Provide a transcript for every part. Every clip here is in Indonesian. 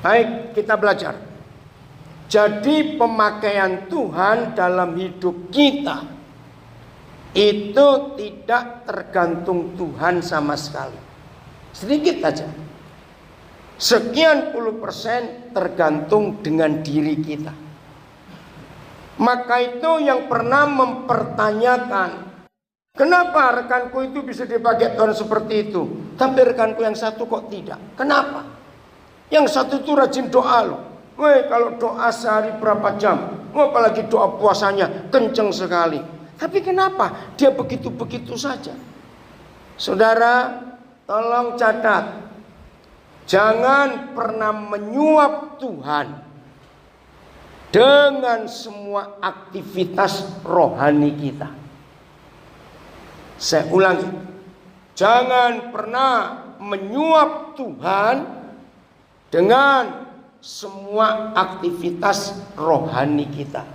Baik, kita belajar. Jadi pemakaian Tuhan dalam hidup kita itu tidak tergantung Tuhan sama sekali. Sedikit aja. Sekian puluh persen tergantung dengan diri kita. Maka itu yang pernah mempertanyakan, kenapa rekanku itu bisa dipakai Tuhan seperti itu, tapi rekanku yang satu kok tidak? Kenapa? Yang satu itu rajin doa loh. Weh, kalau doa sehari berapa jam? Apalagi doa puasanya kenceng sekali. Tapi kenapa dia begitu-begitu saja? Saudara, tolong catat. Jangan pernah menyuap Tuhan dengan semua aktivitas rohani kita. Saya ulangi. Jangan pernah menyuap Tuhan dengan semua aktivitas rohani kita.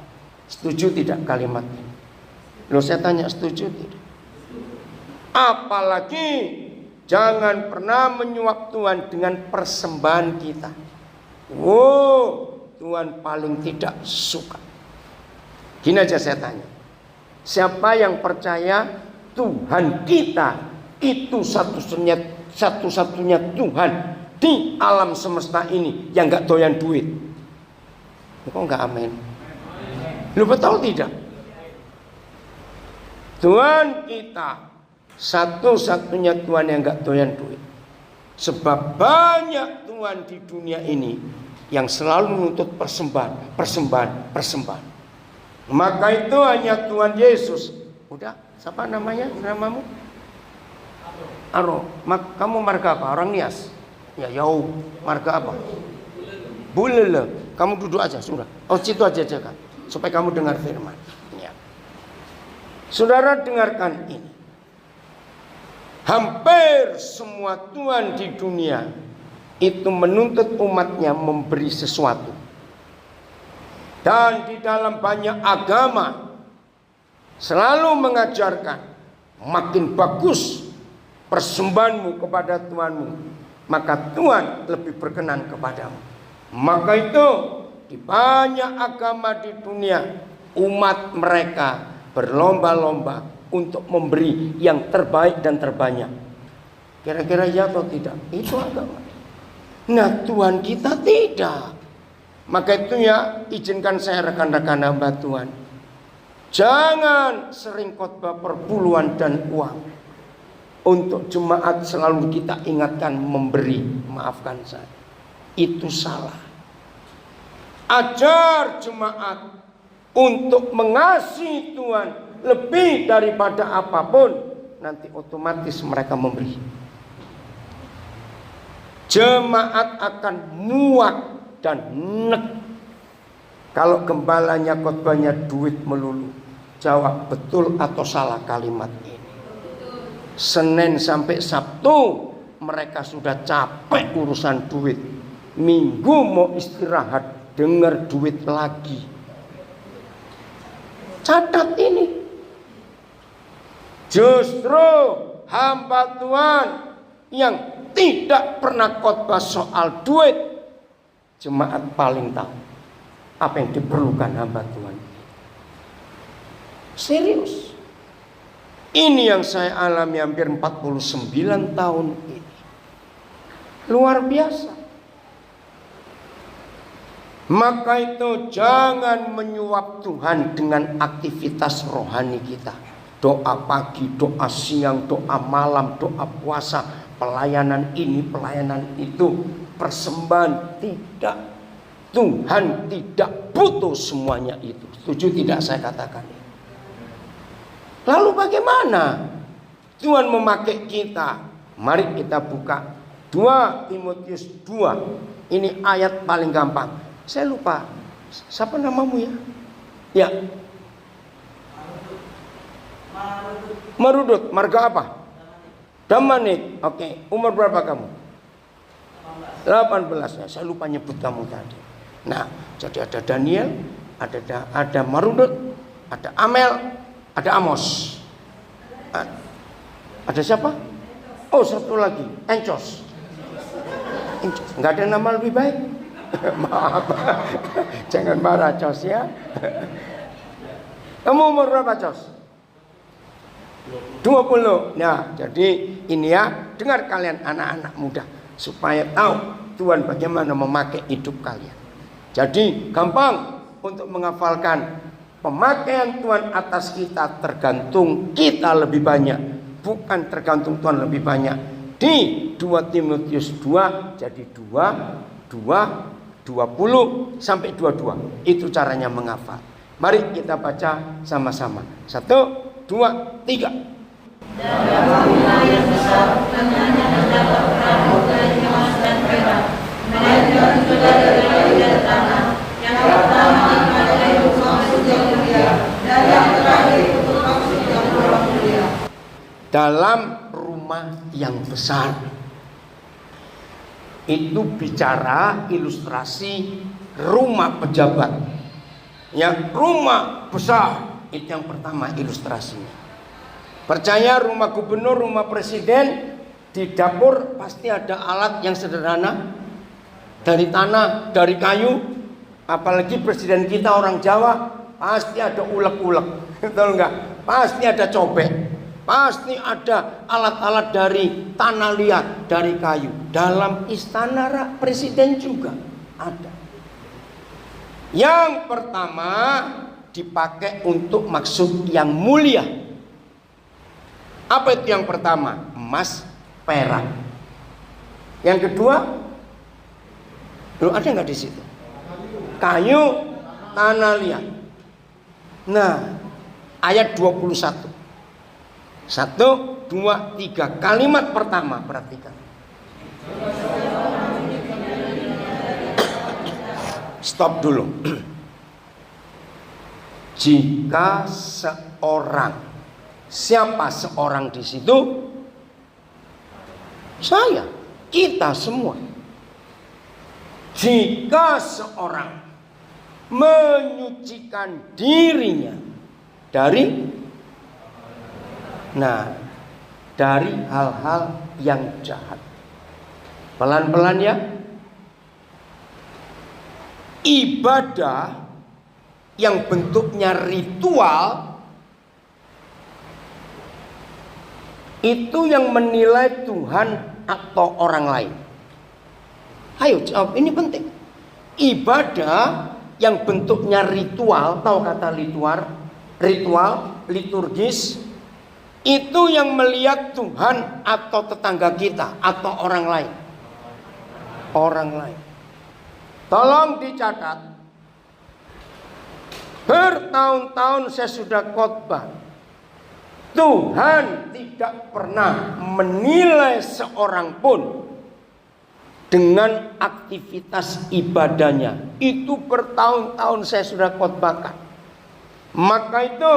Setuju tidak kalimat ini? Loh, saya tanya, setuju tidak? Apalagi jangan pernah menyuap Tuhan dengan persembahan kita. Tuhan paling tidak suka. Gini aja saya tanya, siapa yang percaya Tuhan kita itu satu-satunya Tuhan di alam semesta ini yang gak doyan duit? Kok gak amin? Lu betul tidak? Tuhan kita satu-satunya Tuhan yang gak doyan duit. Sebab banyak Tuhan di dunia ini yang selalu menuntut persembahan. Maka itu hanya Tuhan Yesus. Udah, siapa namanya? Namamu? Aro. Kamu marga apa? Orang Nias? Ya, Yau. Marga apa? Bulele. Kamu duduk aja, sudah. Oh, situ aja jaga, supaya kamu dengar firman. Ya. Saudara, dengarkan ini. Hampir semua Tuhan di dunia itu menuntut umatnya memberi sesuatu. Dan di dalam banyak agama selalu mengajarkan, makin bagus persembahanmu kepada Tuhanmu, maka Tuhan lebih berkenan kepadamu. Maka itu di banyak agama di dunia, umat mereka berlomba-lomba untuk memberi yang terbaik dan terbanyak. Kira-kira ya atau tidak? Itu agama. Nah, Tuhan kita tidak. Maka itu ya, izinkan saya rekan-rekan hamba Tuhan, jangan sering khotbah perpuluhan dan uang. Untuk jemaat selalu kita ingatkan memberi. Maafkan saya, itu salah. Ajar jemaat untuk mengasihi Tuhan lebih daripada apapun, nanti otomatis mereka memberi. Jemaat akan muak dan nek kalau gembalanya khotbahnya duit melulu. Jawab, betul atau salah kalimat ini? Senin sampai Sabtu mereka sudah capek urusan duit. Minggu mau istirahat, dengar duit lagi. Catat ini. Justru hamba Tuhan yang tidak pernah khotbah soal duit, jemaat paling tahu apa yang diperlukan hamba Tuhan. Serius. Ini yang saya alami hampir 49 tahun ini. Luar biasa. Maka itu jangan menyuap Tuhan dengan aktivitas rohani kita. Doa pagi, doa siang, doa malam, doa puasa, pelayanan ini, pelayanan itu, persembahan. Tidak. Tuhan tidak butuh semuanya itu. Setuju tidak saya katakan? Lalu bagaimana Tuhan memakai kita? Mari kita buka 2 Timotius 2. Ini ayat paling gampang. Saya lupa, siapa namamu ya? Ya, Marudut. Marga apa? Damanik. Oke. Umur berapa kamu? 18 ya. Saya lupa nyebut kamu tadi. Nah, jadi ada Daniel, ada Marudut, ada Amel, ada Amos. Ada siapa? Oh, satu lagi, Encos. Enggak ada nama lebih baik. Maaf. Jangan marah Cos ya. Kamu umur berapa Cos? 20. Nah, jadi ini ya, dengar kalian anak-anak muda supaya tahu Tuhan bagaimana memakai hidup kalian. Jadi gampang untuk menghafalkan. Pemakaian Tuhan atas kita tergantung kita lebih banyak, bukan tergantung Tuhan lebih banyak. Di 2 Timotius 2 jadi 20 sampai 22. Itu caranya menghafal. Mari kita baca sama-sama. 1, 2, 3. Dan bangunan yang besar hanya terdapat perahu dari emas dan perak, melainkan juga dari kayu dan tanah. Yang pertama dipakai untuk maksud yang mulia, dan yang terakhir untuk maksud yang kurang mulia. Dalam rumah yang besar, itu bicara ilustrasi rumah pejabat. Yang rumah besar itu yang pertama ilustrasinya. Percaya rumah gubernur, rumah presiden, di dapur pasti ada alat yang sederhana dari tanah, dari kayu. Apalagi presiden kita orang Jawa, pasti ada ulek-ulek, betul enggak? Pasti ada cobek, pasti ada alat-alat dari tanah liat, dari kayu. Dalam istana presiden juga ada. Yang pertama dipakai untuk maksud yang mulia. Apa itu yang pertama? Emas, perak. Yang kedua, ada nggak di situ? Kayu, tanah liat. Nah, ayat 21. 1, 2, 3. Kalimat pertama, perhatikan. Stop dulu. Jika seorang, siapa seorang di situ? Saya, kita semua. Jika seorang menyucikan dirinya dari hal-hal yang jahat. Pelan-pelan ya. Ibadah yang bentuknya ritual itu yang menilai Tuhan atau orang lain. Ayo jawab, ini penting. Ibadah yang bentuknya ritual, tahu kata ritual, liturgis, itu yang melihat Tuhan atau tetangga kita atau orang lain. Orang lain. Tolong dicatat. Bertahun-tahun saya sudah khotbah. Tuhan tidak pernah menilai seorang pun dengan aktivitas ibadahnya. Itu bertahun-tahun saya sudah khotbahkan. Maka itu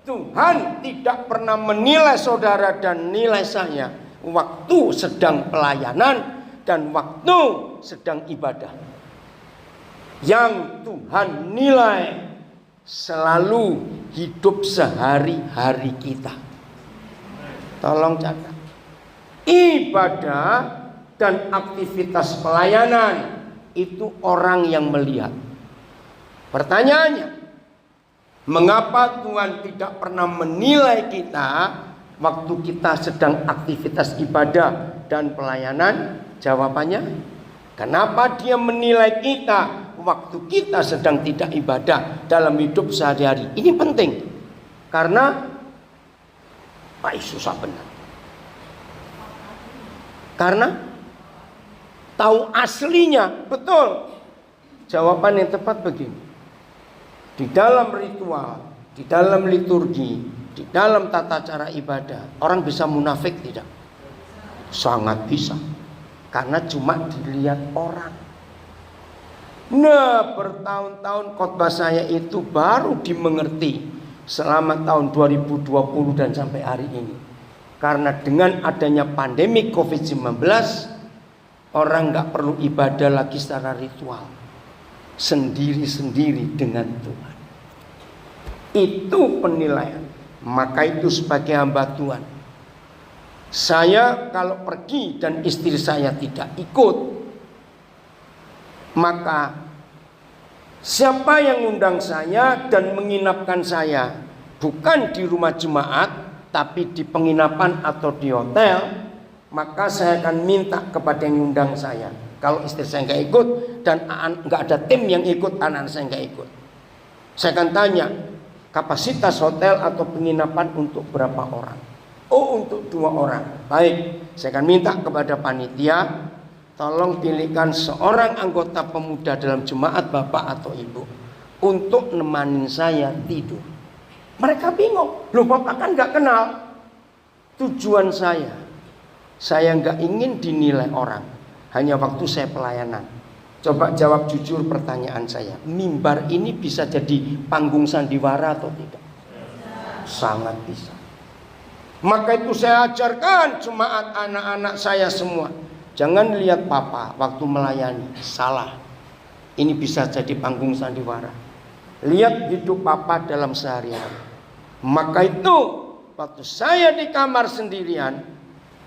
Tuhan tidak pernah menilai saudara dan nilai saya waktu sedang pelayanan dan waktu sedang ibadah. Yang Tuhan nilai selalu hidup sehari-hari kita. Tolong catat. Ibadah dan aktivitas pelayanan itu orang yang melihat. Pertanyaannya, mengapa Tuhan tidak pernah menilai kita waktu kita sedang aktivitas ibadah dan pelayanan? Jawabannya, kenapa Dia menilai kita waktu kita sedang tidak ibadah dalam hidup sehari-hari? Ini penting, karena susah benar. Karena tahu aslinya, betul. Jawaban yang tepat begini. Di dalam ritual, di dalam liturgi, di dalam tata cara ibadah, orang bisa munafik tidak? Sangat bisa. Karena cuma dilihat orang. Nah, bertahun-tahun khotbah saya itu baru dimengerti selama tahun 2020 dan sampai hari ini. Karena dengan adanya pandemi COVID-19, orang gak perlu ibadah lagi secara ritual, sendiri-sendiri dengan Tuhan. Itu penilaian. Maka itu sebagai hamba Tuhan, saya kalau pergi dan istri saya tidak ikut, Maka siapa yang ngundang saya dan menginapkan saya bukan di rumah jemaat, tapi di penginapan atau di hotel, maka saya akan minta kepada yang ngundang saya. Kalau istri saya nggak ikut dan nggak ada tim yang ikut, anak saya nggak ikut, saya akan tanya kapasitas hotel atau penginapan untuk berapa orang. Oh, untuk 2 orang. Baik, saya akan minta kepada panitia, tolong pilihkan seorang anggota pemuda dalam jemaat, bapak atau ibu, untuk nemanin saya tidur. Mereka bingung, loh bapak kan nggak kenal. Tujuan saya nggak ingin dinilai orang hanya waktu saya pelayanan. Coba jawab jujur pertanyaan saya, mimbar ini bisa jadi panggung sandiwara atau tidak? Sangat bisa. Maka itu saya ajarkan jemaat anak-anak saya semua, jangan lihat papa waktu melayani, salah. Ini bisa jadi panggung sandiwara. Lihat hidup papa dalam sehari-hari. Maka itu waktu saya di kamar sendirian,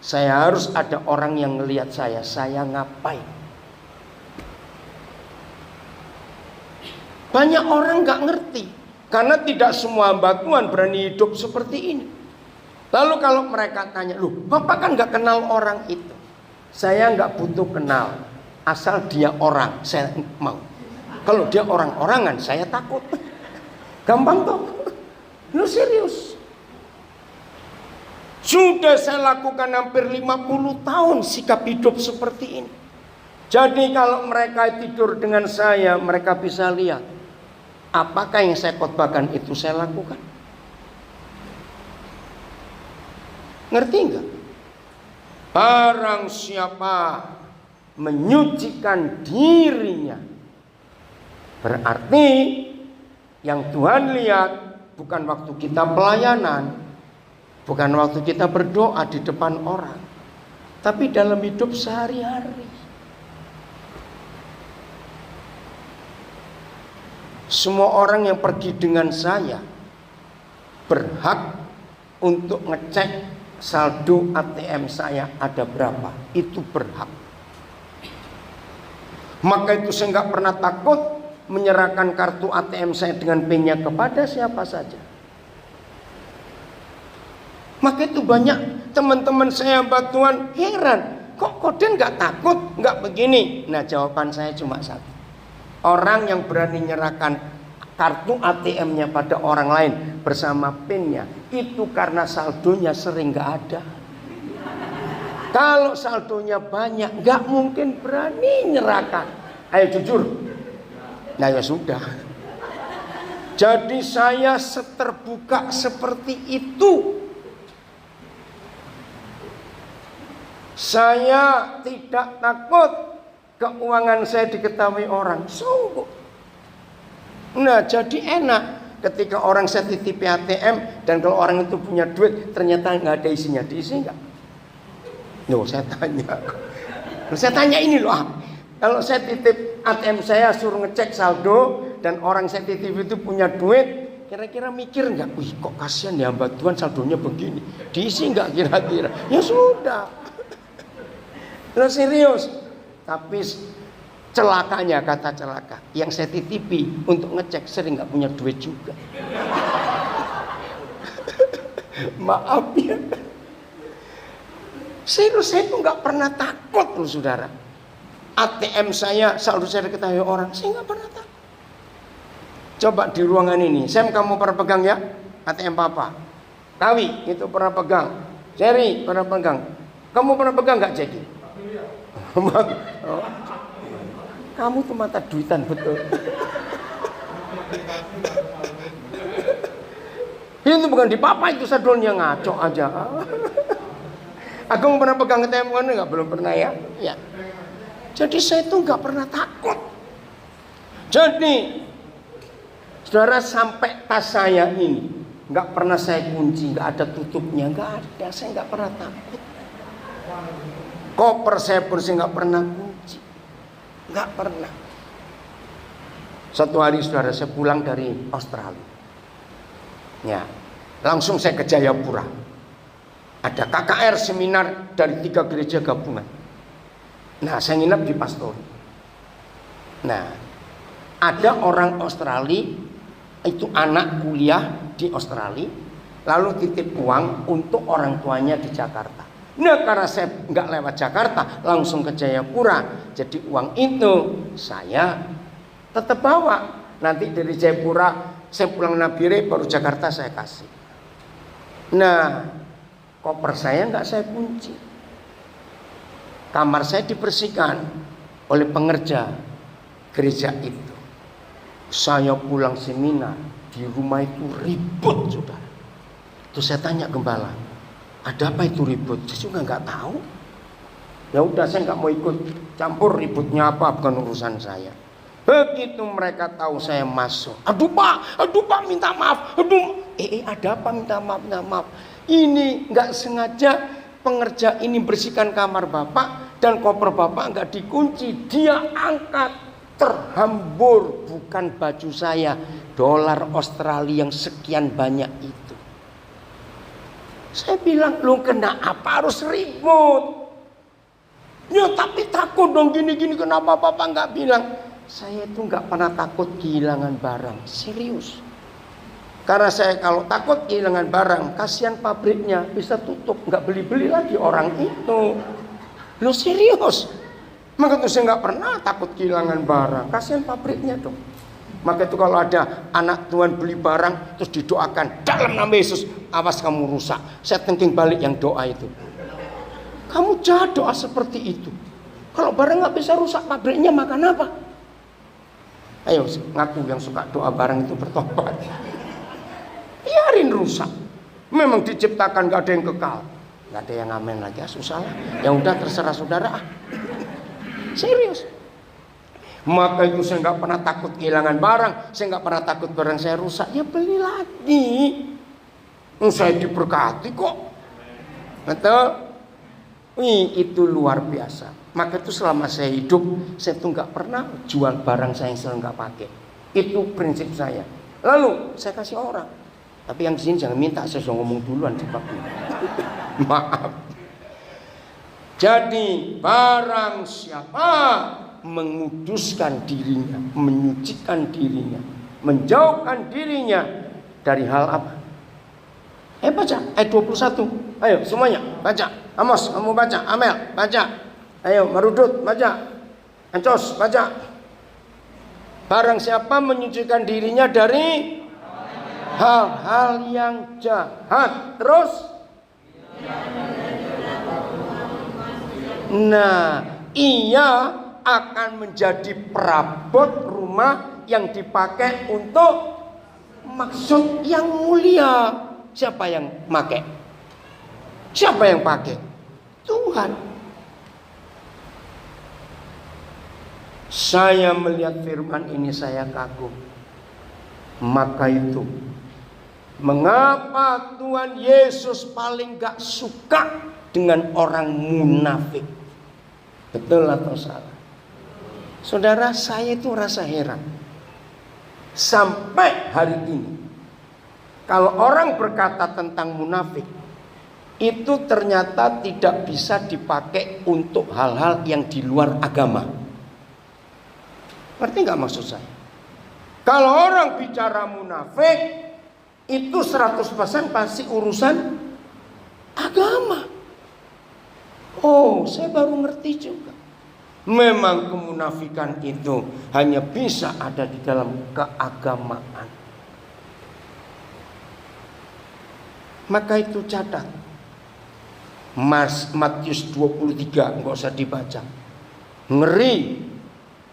saya harus ada orang yang ngelihat saya ngapain. Banyak orang gak ngerti, karena tidak semua hamba Tuhan berani hidup seperti ini. Lalu kalau mereka tanya, loh bapak kan gak kenal orang itu. Saya gak butuh kenal, asal dia orang, saya mau. Kalau dia orang-orangan, saya takut. Gampang toh? Lu serius. Sudah saya lakukan hampir 50 tahun sikap hidup seperti ini. Jadi kalau mereka tidur dengan saya, mereka bisa lihat apakah yang saya khotbahkan itu saya lakukan. Ngerti enggak? Barang siapa menyucikan dirinya, berarti yang Tuhan lihat bukan waktu kita pelayanan, bukan waktu kita berdoa di depan orang, tapi dalam hidup sehari-hari. Semua orang yang pergi dengan saya berhak untuk ngecek saldo ATM saya ada berapa. Itu berhak. Maka itu saya nggak pernah takut menyerahkan kartu ATM saya dengan PIN-nya kepada siapa saja. Maka itu banyak teman-teman saya hamba Tuhan heran, kok Koden nggak takut, nggak begini. Nah jawaban saya cuma satu. Orang yang berani menyerahkan kartu ATM-nya pada orang lain bersama PIN-nya, itu karena saldonya sering nggak ada. Kalau saldonya banyak, nggak mungkin berani menyerahkan. Ayo jujur. Nah ya sudah. Jadi saya terbuka seperti itu. Saya tidak takut keuangan saya diketahui orang. Sungguh. Nah jadi enak ketika orang saya titip ATM, dan kalau orang itu punya duit ternyata nggak ada isinya, diisi nggak? Loh saya tanya ini loh. Kalau saya titip ATM saya suruh ngecek saldo, dan orang saya titip itu punya duit, kira-kira mikir nggak? Wih kok kasihan ya hamba Tuhan saldonya begini, diisi nggak kira-kira? Ya sudah. Lo serius. Tapi celakanya, kata celaka, yang saya titipi untuk ngecek sering nggak punya duit juga. Maaf ya. Serius, saya tuh nggak pernah takut loh saudara. ATM saya, saldo saya diketahui orang, saya nggak pernah takut. Coba di ruangan ini, Sam kamu pernah pegang ya ATM papa? Kawi itu pernah pegang, Jerry pernah pegang. Kamu pernah pegang nggak Jackie? Kamu tuh mata duitan betul. Itu bukan di papa, itu saldonya, ngaco aja. Agung pernah pegang ATM kan? Nggak, belum pernah ya. Ya. Jadi saya tuh nggak pernah takut. Jadi saudara, sampai tas saya ini nggak pernah saya kunci, nggak ada tutupnya, nggak ada. Saya nggak pernah takut. Koper saya pun saya nggak pernah kunci, nggak pernah. Satu hari saudara, saya pulang dari Australia, ya langsung saya ke Jayapura. Ada KKR seminar dari 3 gereja gabungan. Nah saya nginep di Pastori. Nah, ada orang Australia itu anak kuliah di Australia, lalu titip uang untuk orang tuanya di Jakarta. Nah, karena saya nggak lewat Jakarta, langsung ke Jayapura, jadi uang itu saya tetap bawa. Nanti dari Jayapura saya pulang Nabire, baru Jakarta saya kasih. Nah, koper saya nggak saya kunci. Kamar saya dibersihkan oleh pengerja gereja itu. Saya pulang seminar, di rumah itu ribut, saudara. Terus saya tanya gembala, ada apa itu ribut? Saya juga nggak tahu. Ya udah, saya nggak mau ikut campur ributnya apa, bukan urusan saya. Begitu mereka tahu saya masuk, aduh pak minta maaf, ada apa minta maaf. Ini nggak sengaja pengerja ini bersihkan kamar bapak dan koper bapak nggak dikunci, dia angkat. Terhambur bukan baju saya, dolar Australia yang sekian banyak itu. Saya bilang, lu kena apa harus ribut? Ya tapi takut dong gini-gini, kenapa bapak nggak bilang? Saya itu nggak pernah takut kehilangan barang, serius. Karena saya kalau takut kehilangan barang, kasihan pabriknya bisa tutup, nggak beli-beli lagi orang itu. Lu serius? Maka itu saya nggak pernah takut kehilangan barang, kasihan pabriknya dong. Maka itu kalau ada anak Tuhan beli barang terus didoakan dalam nama Yesus, awas kamu rusak. Saya thinking balik yang doa itu. Kamu jahat doa seperti itu. Kalau barang nggak bisa rusak pabriknya, makan apa? Ayo ngaku yang suka doa barang itu bertobat. Biarin rusak. Memang diciptakan nggak ada yang kekal, nggak ada yang amin lagi, susah lah. Yang udah terserah saudara. Serius. Maka itu saya nggak pernah takut kehilangan barang, saya nggak pernah takut barang saya rusak. Ya beli lagi. Saya diberkati kok. Betul? Itu luar biasa. Maka itu selama saya hidup, saya tuh nggak pernah jual barang saya yang saya nggak pakai. Itu prinsip saya. Lalu saya kasih orang. Tapi yang di sini jangan minta, saya sudah ngomong duluan sebabnya. Maaf. Jadi barang siapa menguduskan dirinya, menyucikan dirinya, menjauhkan dirinya dari hal apa? Baca ayat 21. Ayo semuanya baca. Amos, kamu baca. Amel, baca. Ayo Marudut, baca. Ancos, baca. Barang siapa menyucikan dirinya dari hal-hal yang jahat. Terus nah, ia akan menjadi perabot rumah yang dipakai untuk maksud yang mulia. Siapa yang pakai? Siapa yang pakai? Tuhan. Saya melihat firman ini saya kagum. Maka itu, mengapa Tuhan Yesus paling gak suka dengan orang munafik? Betul atau salah? Saudara, saya itu rasa heran. Sampai hari ini, kalau orang berkata tentang munafik, itu ternyata tidak bisa dipakai untuk hal-hal yang di luar agama. Ngerti gak maksud saya? Kalau orang bicara munafik, itu 100% pasti urusan agama. Oh, saya baru ngerti juga. Memang kemunafikan itu hanya bisa ada di dalam keagamaan. Maka itu catat. Matius 23, nggak usah dibaca. Ngeri.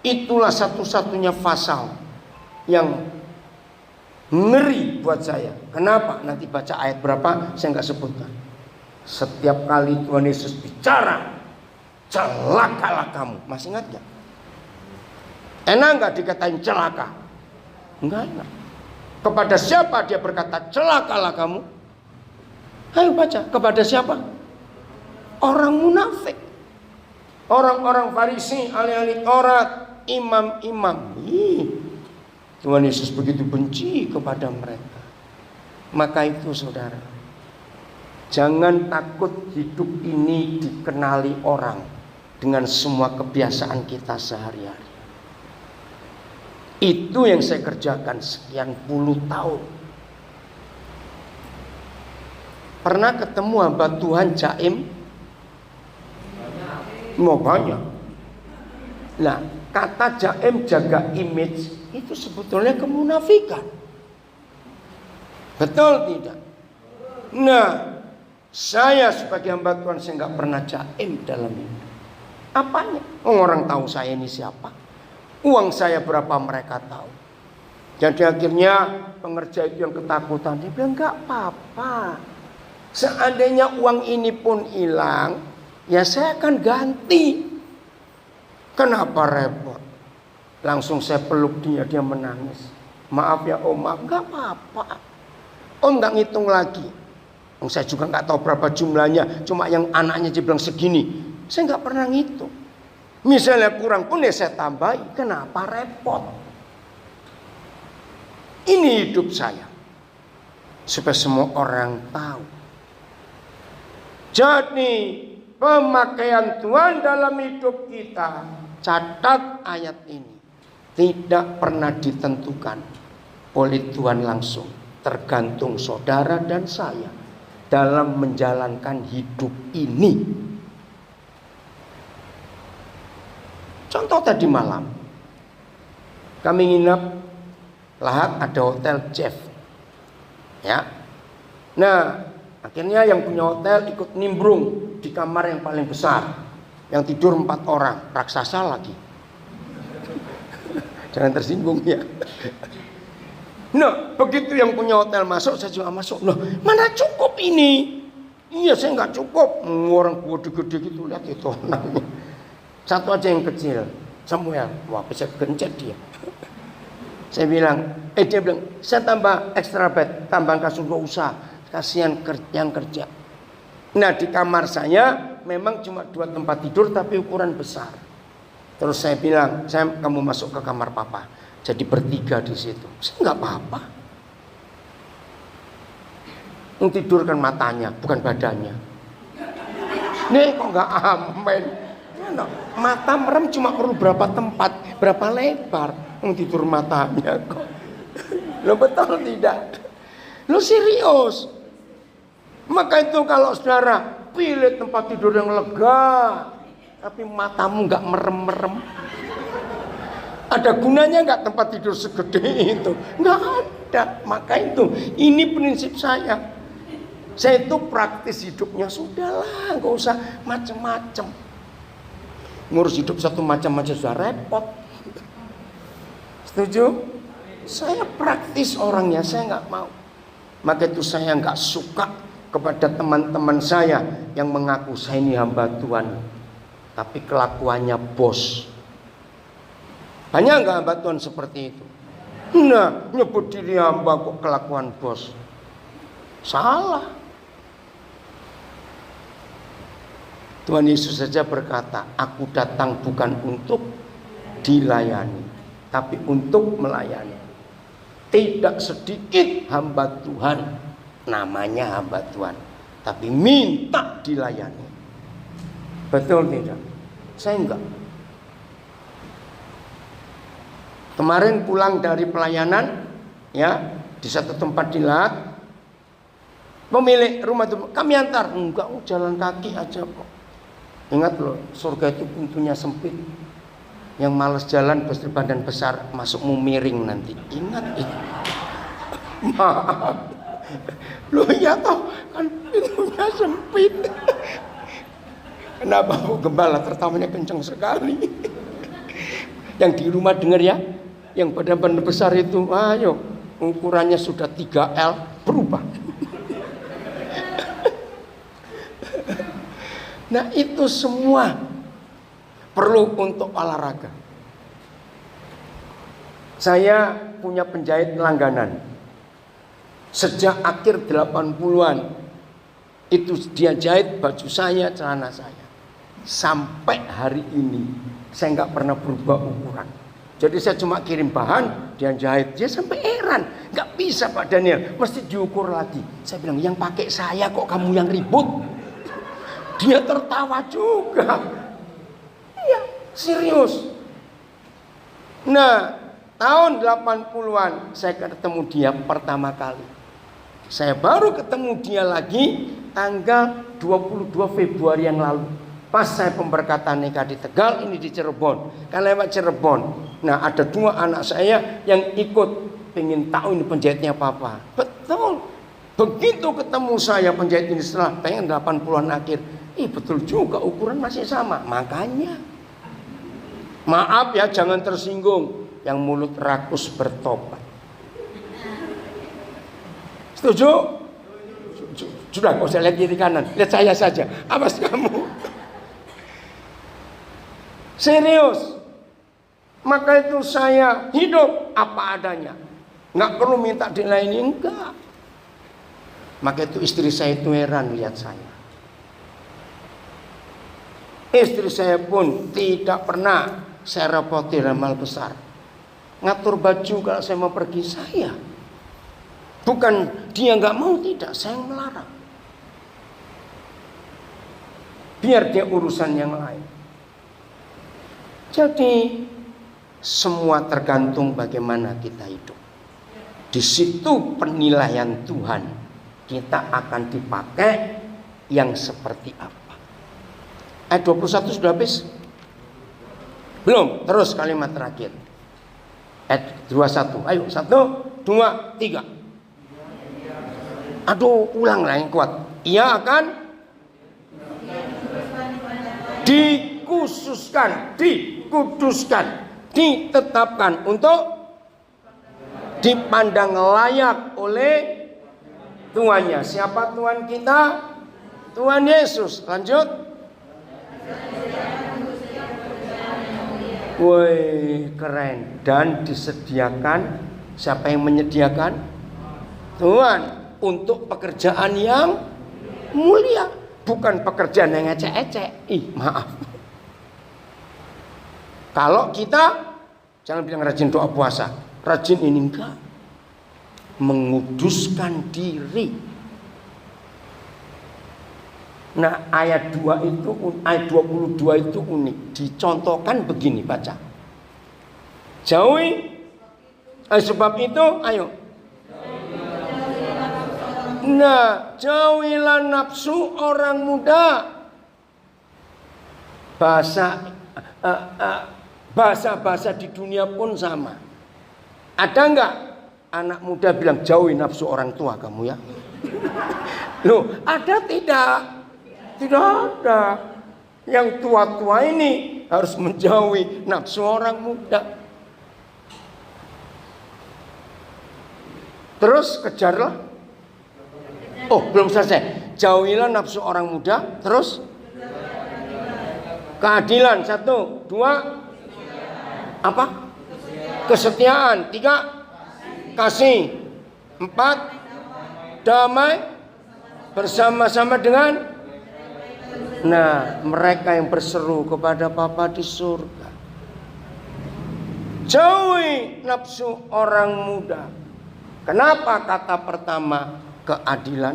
Itulah satu-satunya pasal yang ngeri buat saya. Kenapa? Nanti baca ayat berapa saya nggak sebutkan. Setiap kali Tuhan Yesus bicara, celakalah kamu. Masih ingat gak? Enak gak dikatain celaka? Enggak enak. Kepada siapa dia berkata celakalah kamu? Ayo baca. Kepada siapa? Orang munafik. Orang-orang Farisi, ahli-ahli Taurat, imam-imam. Tuhan Yesus begitu benci kepada mereka. Maka itu saudara, jangan takut hidup ini dikenali orang dengan semua kebiasaan kita sehari-hari. Itu yang saya kerjakan sekian puluh tahun. Pernah ketemu hamba Tuhan jaim? Mau banyak. Nah, kata jaim jaga image itu sebetulnya kemunafikan. Betul tidak? Nah, saya sebagai hamba Tuhan saya nggak pernah jaim dalam ini. Apanya? Orang tahu saya ini siapa? Uang saya berapa mereka tahu. Jadi akhirnya pengerja itu yang ketakutan. Dia bilang nggak apa-apa. Seandainya uang ini pun hilang, ya saya akan ganti. Kenapa repot? Langsung saya peluk dia menangis. Maaf ya om, maaf, nggak apa-apa. Om nggak ngitung lagi. Saya juga nggak tahu berapa jumlahnya. Cuma yang anaknya dia bilang segini. Saya nggak pernah ngitung. Misalnya kurang pun ya saya tambahi. Kenapa repot? Ini hidup saya. Supaya semua orang tahu. Jadi pemakaian Tuhan dalam hidup kita, catat ayat ini, tidak pernah ditentukan oleh Tuhan langsung. Tergantung saudara dan saya dalam menjalankan hidup ini. Contoh tadi malam, kami nginap, Lahat ada hotel Jeff, ya. Nah, akhirnya yang punya hotel ikut nimbrung di kamar yang paling besar, yang tidur 4 orang, raksasa lagi. Jangan tersinggung ya. Nah, begitu yang punya hotel masuk, saya juga masuk. Loh, mana cukup ini? Iya, saya nggak cukup. Orang gede-gede gitu, lihat itu orangnya. Satu aja yang kecil, Samuel. Wah, bisa gencet dia. Saya bilang, dia bilang, saya tambah extra bed, tambah kasur, nggak usah. Kasihan yang kerja. Nah, di kamar saya memang cuma 2 tempat tidur, tapi ukuran besar. Terus saya bilang, kamu masuk ke kamar papa. Jadi bertiga di situ. Saya nggak apa-apa. Tidurkan matanya, bukan badannya. Nih kok nggak amen? Mata merem cuma perlu berapa tempat, berapa lebar. Tidur matanya kok. Lo betul tidak? Lo serius? Maka itu kalau saudara pilih tempat tidur yang lega, tapi matamu nggak merem-merem. Ada gunanya nggak tempat tidur segede itu? Nggak ada. Maka itu, ini prinsip saya. Saya itu praktis hidupnya, sudahlah, nggak usah macem-macem. Ngurus hidup satu macam aja sudah repot. Setuju? Saya praktis orangnya, saya nggak mau. Maka itu saya nggak suka kepada teman-teman saya yang mengaku saya ini hamba Tuhan, tapi kelakuannya bos. Banyak nggak hamba Tuhan seperti itu? Nah, nyebut diri hamba kok kelakuan bos. Salah. Tuhan Yesus saja berkata, aku datang bukan untuk dilayani, tapi untuk melayani. Tidak sedikit hamba Tuhan, namanya hamba Tuhan, tapi minta dilayani. Betul tidak? Saya enggak. Kemarin pulang dari pelayanan, ya, di satu tempat di Lahat, pemilik rumah itu, kami antar. Enggak, jalan kaki aja kok. Ingat loh, surga itu pintunya sempit. Yang malas jalan berbadan besar, masukmu miring nanti. Ingat itu. Maaf. Loh ya toh, kan pintunya sempit. Kenapa Bu Gembala tertawanya kencang sekali? Yang di rumah dengar ya, yang badan besar itu, ayo, ukurannya sudah 3L, berubah. Nah itu semua perlu untuk olahraga. Saya punya penjahit langganan. Sejak akhir 80-an itu dia jahit baju saya, celana saya. Sampai hari ini saya nggak pernah berubah ukuran. Jadi saya cuma kirim bahan, dia jahit. Dia sampai heran, nggak bisa Pak Daniel, mesti diukur lagi. Saya bilang, yang pakai saya kok kamu yang ribut? Dia tertawa juga. Iya, serius. Nah, tahun 80-an saya ketemu dia pertama kali. Saya baru ketemu dia lagi tanggal 22 Februari yang lalu. Pas saya pemberkatan nikah di Tegal, ini di Cirebon. Kan lewat Cirebon. Nah, ada 2 anak saya yang ikut, pengen tahu ini penjahitnya papa. Betul. Begitu ketemu saya penjahit ini setelah pengen 80-an akhir. Betul juga ukuran masih sama. Makanya maaf ya, jangan tersinggung. Yang mulut rakus bertobat. Setuju? Sudah, kau usah lihat kiri kanan. Lihat saya saja. Awas kamu. Serius. Maka itu saya hidup apa adanya. Nggak perlu minta dilayani, enggak. Maka itu istri saya itu heran lihat saya. Istri saya pun tidak pernah saya repoti ramal besar. Ngatur baju kalau saya mau pergi saya. Bukan dia nggak mau, tidak, saya yang melarang. Biar dia urusan yang lain. Jadi semua tergantung bagaimana kita hidup. Di situ penilaian Tuhan, kita akan dipakai yang seperti apa. Ayat 21 sudah habis? Belum, terus kalimat terakhir. Ayat 21. Ayo, 1, 2, 3. Aduh, ulanglah yang kuat. Ia akan dikuduskan, ditetapkan untuk dipandang layak oleh tuannya. Siapa Tuhan kita? Tuhan Yesus. Lanjut. Woi, keren. Dan disediakan. Siapa yang menyediakan? Tuhan. Untuk pekerjaan yang mulia. Bukan pekerjaan yang ecek-ecek. Maaf. Kalau kita, jangan bilang rajin doa puasa. Rajin ini enggak. Menguduskan diri. Nah, ayat 2 itu, ayat 22 itu unik. Dicontohkan begini, baca. Jauhi. Sebab itu, ayo. Nah, jauhilah nafsu orang muda. Bahasa di dunia pun sama. Ada enggak anak muda bilang jauhi nafsu orang tua kamu ya? Loh, ada tidak? Tidak ada. Yang tua-tua ini harus menjauhi nafsu orang muda. Terus kejarlah. Oh, belum selesai. Jauhilah nafsu orang muda. Terus keadilan. 1, 2. Apa? Kesetiaan. 3. Kasih. 4. Damai bersama-sama dengan. Nah, mereka yang berseru kepada Bapa di surga. Jauhi nafsu orang muda. Kenapa kata pertama keadilan?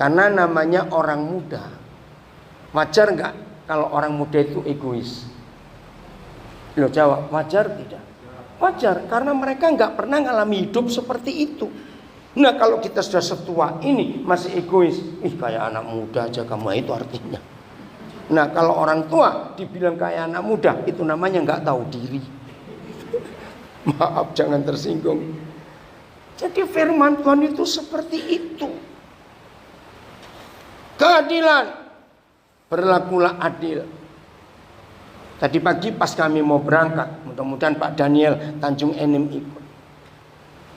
Karena namanya orang muda. Wajar enggak kalau orang muda itu egois? Loh, jawab, wajar tidak? Wajar, karena mereka enggak pernah ngalami hidup seperti itu. Nah, kalau kita sudah setua ini masih egois, kayak anak muda aja kamu, itu artinya. Nah, kalau orang tua dibilang kayak anak muda, itu namanya enggak tahu diri. Maaf, jangan tersinggung. Jadi firman Tuhan itu seperti itu. Keadilan. Berlakulah adil. Tadi pagi pas kami mau berangkat, mudah-mudahan Pak Daniel Tanjung Enim ikut.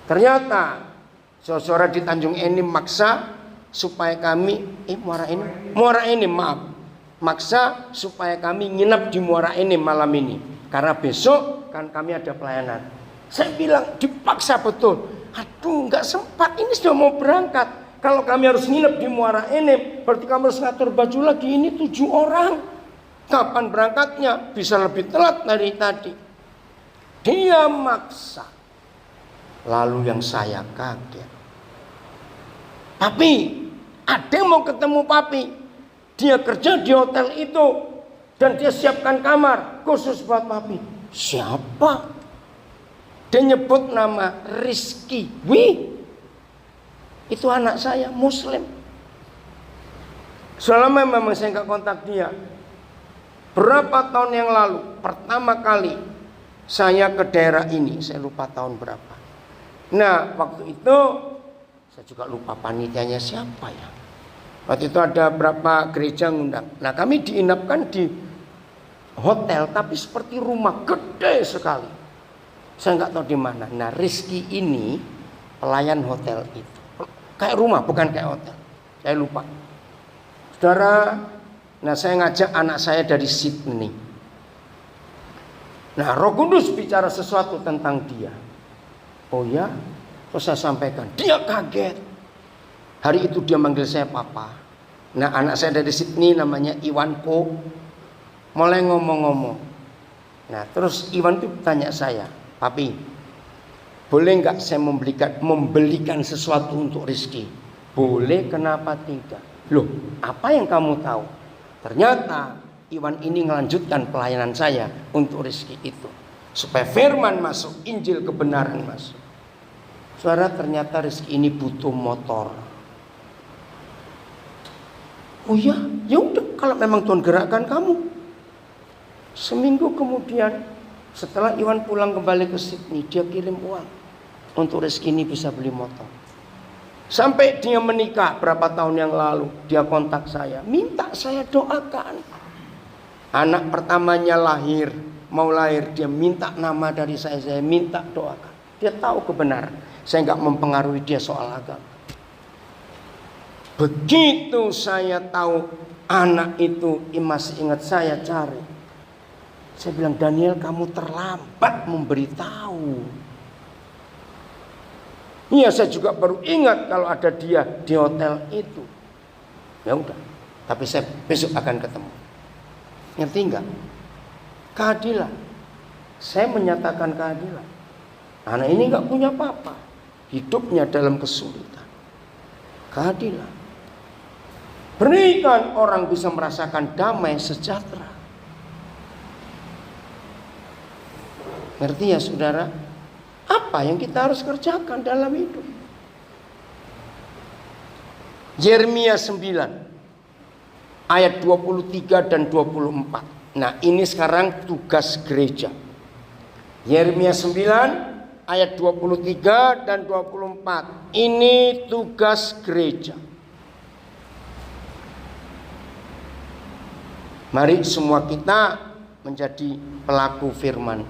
Ternyata saudara di Tanjung Enim maksa supaya kami Muara Enim maaf. Maksa supaya kami nginep di Muara Enim malam ini. Karena besok kan kami ada pelayanan. Saya bilang dipaksa betul. Aduh, nggak sempat, ini sudah mau berangkat. Kalau kami harus nginep di Muara Enim, berarti kami harus ngatur baju lagi. Ini 7 orang. Kapan berangkatnya? Bisa lebih telat dari tadi. Dia maksa. Lalu yang saya kaget. Papi, ada yang mau ketemu Papi. Dia kerja di hotel itu. Dan dia siapkan kamar khusus buat Papi. Siapa? Dia nyebut nama Rizky. Wih, itu anak saya Muslim. Selama memang saya nggak kontak dia. Berapa tahun yang lalu pertama kali saya ke daerah ini, saya lupa tahun berapa. Nah, waktu itu saya juga lupa panitianya siapa ya. Waktu itu ada berapa gereja ngundang. Nah, kami diinapkan di hotel tapi seperti rumah gede sekali. Saya nggak tahu di mana. Nah, Rizky ini pelayan hotel itu. Kayak rumah, bukan kayak hotel. Saya lupa. Saudara, nah saya ngajak anak saya dari Sydney. Nah, Roh Kudus bicara sesuatu tentang dia. Oh ya, terus saya sampaikan. Dia kaget. Hari itu dia manggil saya papa. Nah, anak saya dari Sydney namanya Iwanko. Mulai ngomong-ngomong. Nah, terus Iwan itu tanya saya, papi, boleh nggak saya membelikan sesuatu untuk Rizky? Boleh, kenapa tidak? Loh, apa yang kamu tahu? Ternyata Iwan ini melanjutkan pelayanan saya untuk Rizky itu. Supaya firman masuk, Injil kebenaran masuk. Saudara, ternyata Rizky ini butuh motor. Oh ya, ya udah, kalau memang Tuhan gerakkan kamu. Seminggu kemudian, setelah Iwan pulang kembali ke Sydney, dia kirim uang untuk Rizky ini bisa beli motor. Sampai dia menikah berapa tahun yang lalu, dia kontak saya, minta saya doakan. Anak pertamanya lahir, mau lahir, dia minta nama dari saya minta doakan. Dia tahu kebenaran, saya nggak mempengaruhi dia soal agama. Begitu saya tahu anak itu masih ingat saya cari. Saya bilang, Daniel, kamu terlambat memberitahu. Iya, saya juga baru ingat kalau ada dia di hotel itu. Ya udah, tapi saya besok akan ketemu. Ngerti enggak? Keadilan. Saya menyatakan keadilan. Anak ini enggak punya apa-apa. Hidupnya dalam kesulitan. Keadilan. Berikan orang bisa merasakan damai sejahtera. Ngerti ya saudara? Apa yang kita harus kerjakan dalam hidup? Yeremia 9 ayat 23 dan 24. Nah, ini sekarang tugas gereja. Yeremia 9 ayat 23 dan 24. Ini tugas gereja. Mari semua kita menjadi pelaku firman.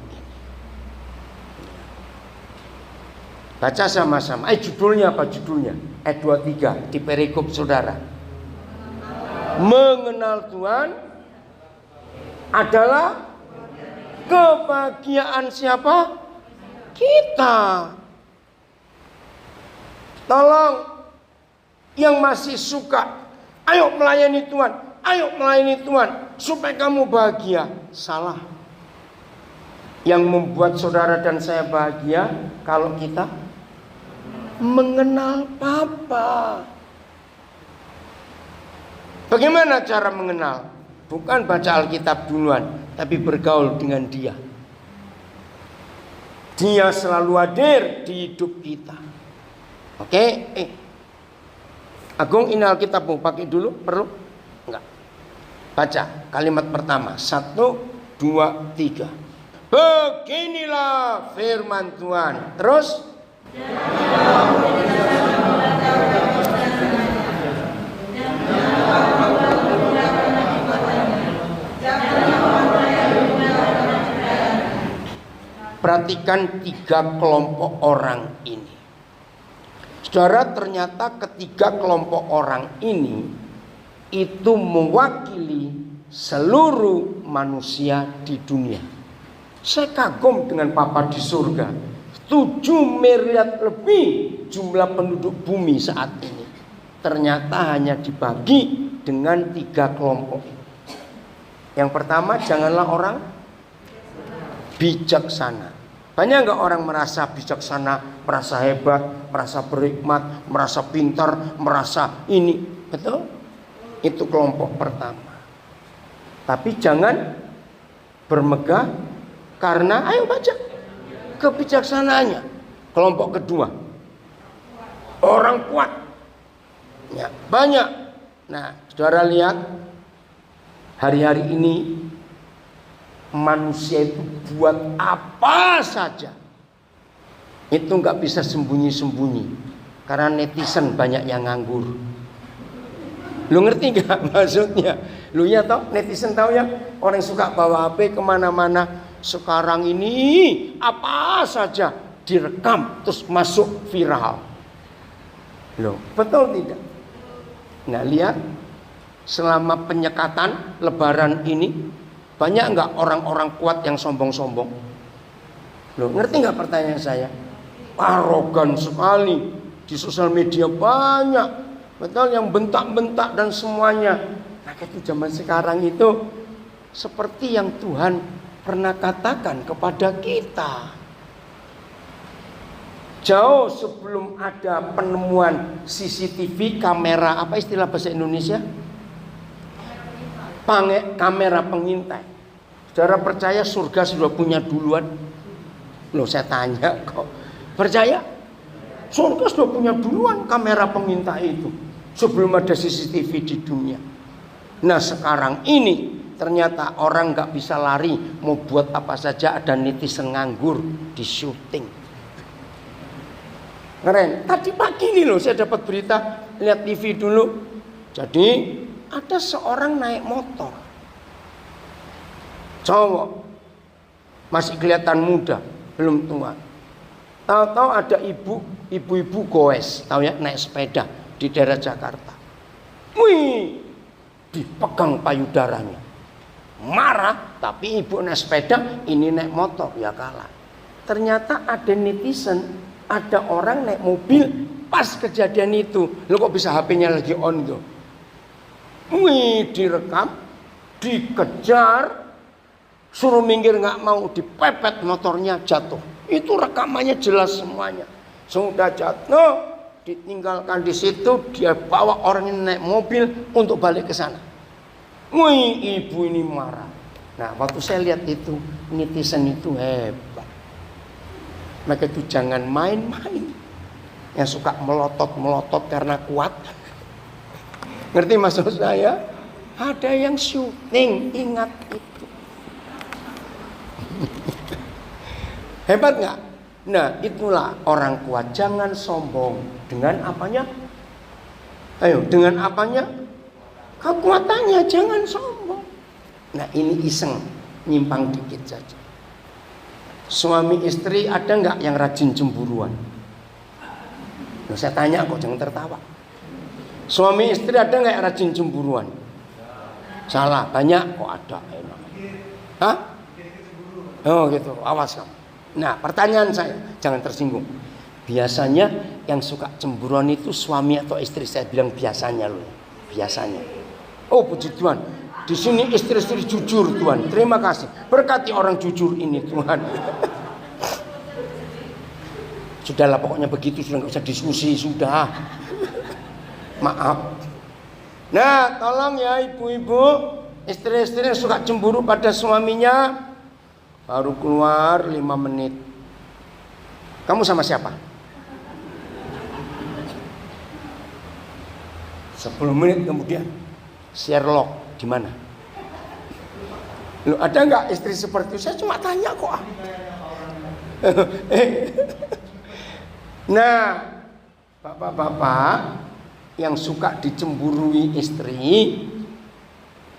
Baca sama-sama. Judulnya apa judulnya? Ayat 23 di perikop saudara. Mengenal Tuhan adalah kebahagiaan siapa? Kita. Tolong yang masih suka, ayo melayani Tuhan, ayo melayani Tuhan supaya kamu bahagia. Salah. Yang membuat saudara dan saya bahagia kalau kita mengenal Bapa. Bagaimana cara mengenal? Bukan baca Alkitab duluan, tapi bergaul dengan Dia. Dia selalu hadir di hidup kita. Oke? Agung, ini Alkitabmu pakai dulu, perlu? Enggak. Baca kalimat pertama. 1, 2, 3. Beginilah firman Tuhan. Terus? Perhatikan 3 kelompok orang ini. Saudara, ternyata ketiga kelompok orang ini itu mewakili seluruh manusia di dunia. Saya kagum dengan Papa di surga. 7 miliar lebih jumlah penduduk bumi saat ini. Ternyata hanya dibagi dengan 3 kelompok. Yang pertama, janganlah orang bijaksana. Banyak nggak orang merasa bijaksana, merasa hebat, merasa berhikmat, merasa pintar, merasa ini, betul? Itu kelompok pertama. Tapi jangan bermegah karena, ayo baca, kebijaksanaannya. Kelompok kedua, orang kuat. Ya, banyak. Nah, saudara lihat hari-hari ini manusia itu buat apa saja itu nggak bisa sembunyi-sembunyi karena netizen banyak yang nganggur. Lu ngerti nggak maksudnya? Lu ya tau netizen tahu ya, orang yang suka bawa HP kemana-mana sekarang ini apa saja direkam terus masuk viral. Loh, betul tidak? Nah, lihat selama penyekatan Lebaran ini banyak nggak orang-orang kuat yang sombong-sombong? Loh, ngerti nggak pertanyaan saya? Arogan sekali di sosial media banyak, betul yang bentak-bentak dan semuanya. Nah, itu zaman sekarang itu seperti yang Tuhan pernah katakan kepada kita. Jauh sebelum ada penemuan CCTV, kamera, apa istilah bahasa Indonesia? Kamera pengintai. Saudara percaya surga sudah punya duluan? Loh, saya tanya kok. Percaya? Surga sudah punya duluan kamera pengintai itu sebelum ada CCTV di dunia. Nah, sekarang ini ternyata orang nggak bisa lari, mau buat apa saja ada netizen nganggur di syuting. Keren. Tadi pagi nih loh saya dapat berita, lihat TV dulu. Jadi ada seorang naik motor, cowok, masih kelihatan muda, belum tua. Tahu-tahu ada ibu-ibu goes, tahu ya, naik sepeda di daerah Jakarta. Wih, dipegang payudaranya. Marah, tapi ibu naik sepeda, ini naik motor, ya kalah. Ternyata ada netizen, ada orang naik mobil pas kejadian itu. Lo kok bisa HP-nya lagi on gitu? Wih, direkam, dikejar, suruh minggir nggak mau, dipepet motornya, jatuh. Itu rekamannya jelas semuanya. Sudah jatuh, ditinggalkan di situ, dia bawa orang yang naik mobil untuk balik ke sana. Wih, ibu ini marah. Nah, waktu saya lihat itu, netizen itu hebat. Maka itu jangan main-main. Yang suka melotot-melotot karena kuat. Ngerti maksud saya? Ada yang syuting, ingat itu. Hebat nggak? Nah, itulah orang kuat. Jangan sombong. Dengan apanya? Ayo, dengan apanya? Kekuatannya, jangan sombong. Nah, ini iseng, nyimpang dikit saja. Suami istri ada nggak yang rajin cemburuan? Nah, saya tanya kok, jangan tertawa. Suami istri ada nggak yang rajin cemburuan? Salah, banyak kok ada. Hah? Oh gitu, awas kamu. Nah, pertanyaan saya, jangan tersinggung. Biasanya yang suka cemburuan itu suami atau istri? Saya bilang biasanya loh, biasanya. Oh puji Tuhan, di sini istri-istri jujur Tuhan. Terima kasih, berkati orang jujur ini Tuhan. Sudahlah pokoknya begitu, sudah nggak usah diskusi, sudah. Maaf. Nah, tolong ya ibu-ibu, istri-istri yang suka cemburu pada suaminya. Baru keluar 5 menit. Kamu sama siapa? 10 menit kemudian, Sherlock di mana? Lu ada nggak istri seperti itu? Saya cuma tanya kok. Nah, bapak-bapak yang suka dicemburui istri,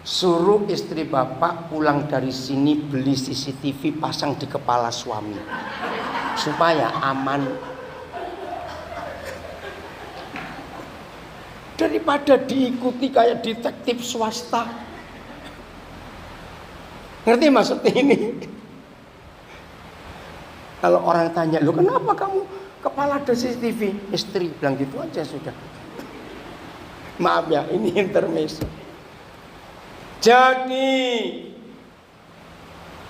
suruh istri bapak pulang dari sini beli CCTV, pasang di kepala suami supaya aman. Daripada diikuti kayak detektif swasta. Ngerti maksudnya ini? Kalau orang tanya, "Loh kenapa kamu kepala ada CCTV?" Istri bilang gitu aja sudah. Maaf ya, ini intermezzo. Jadi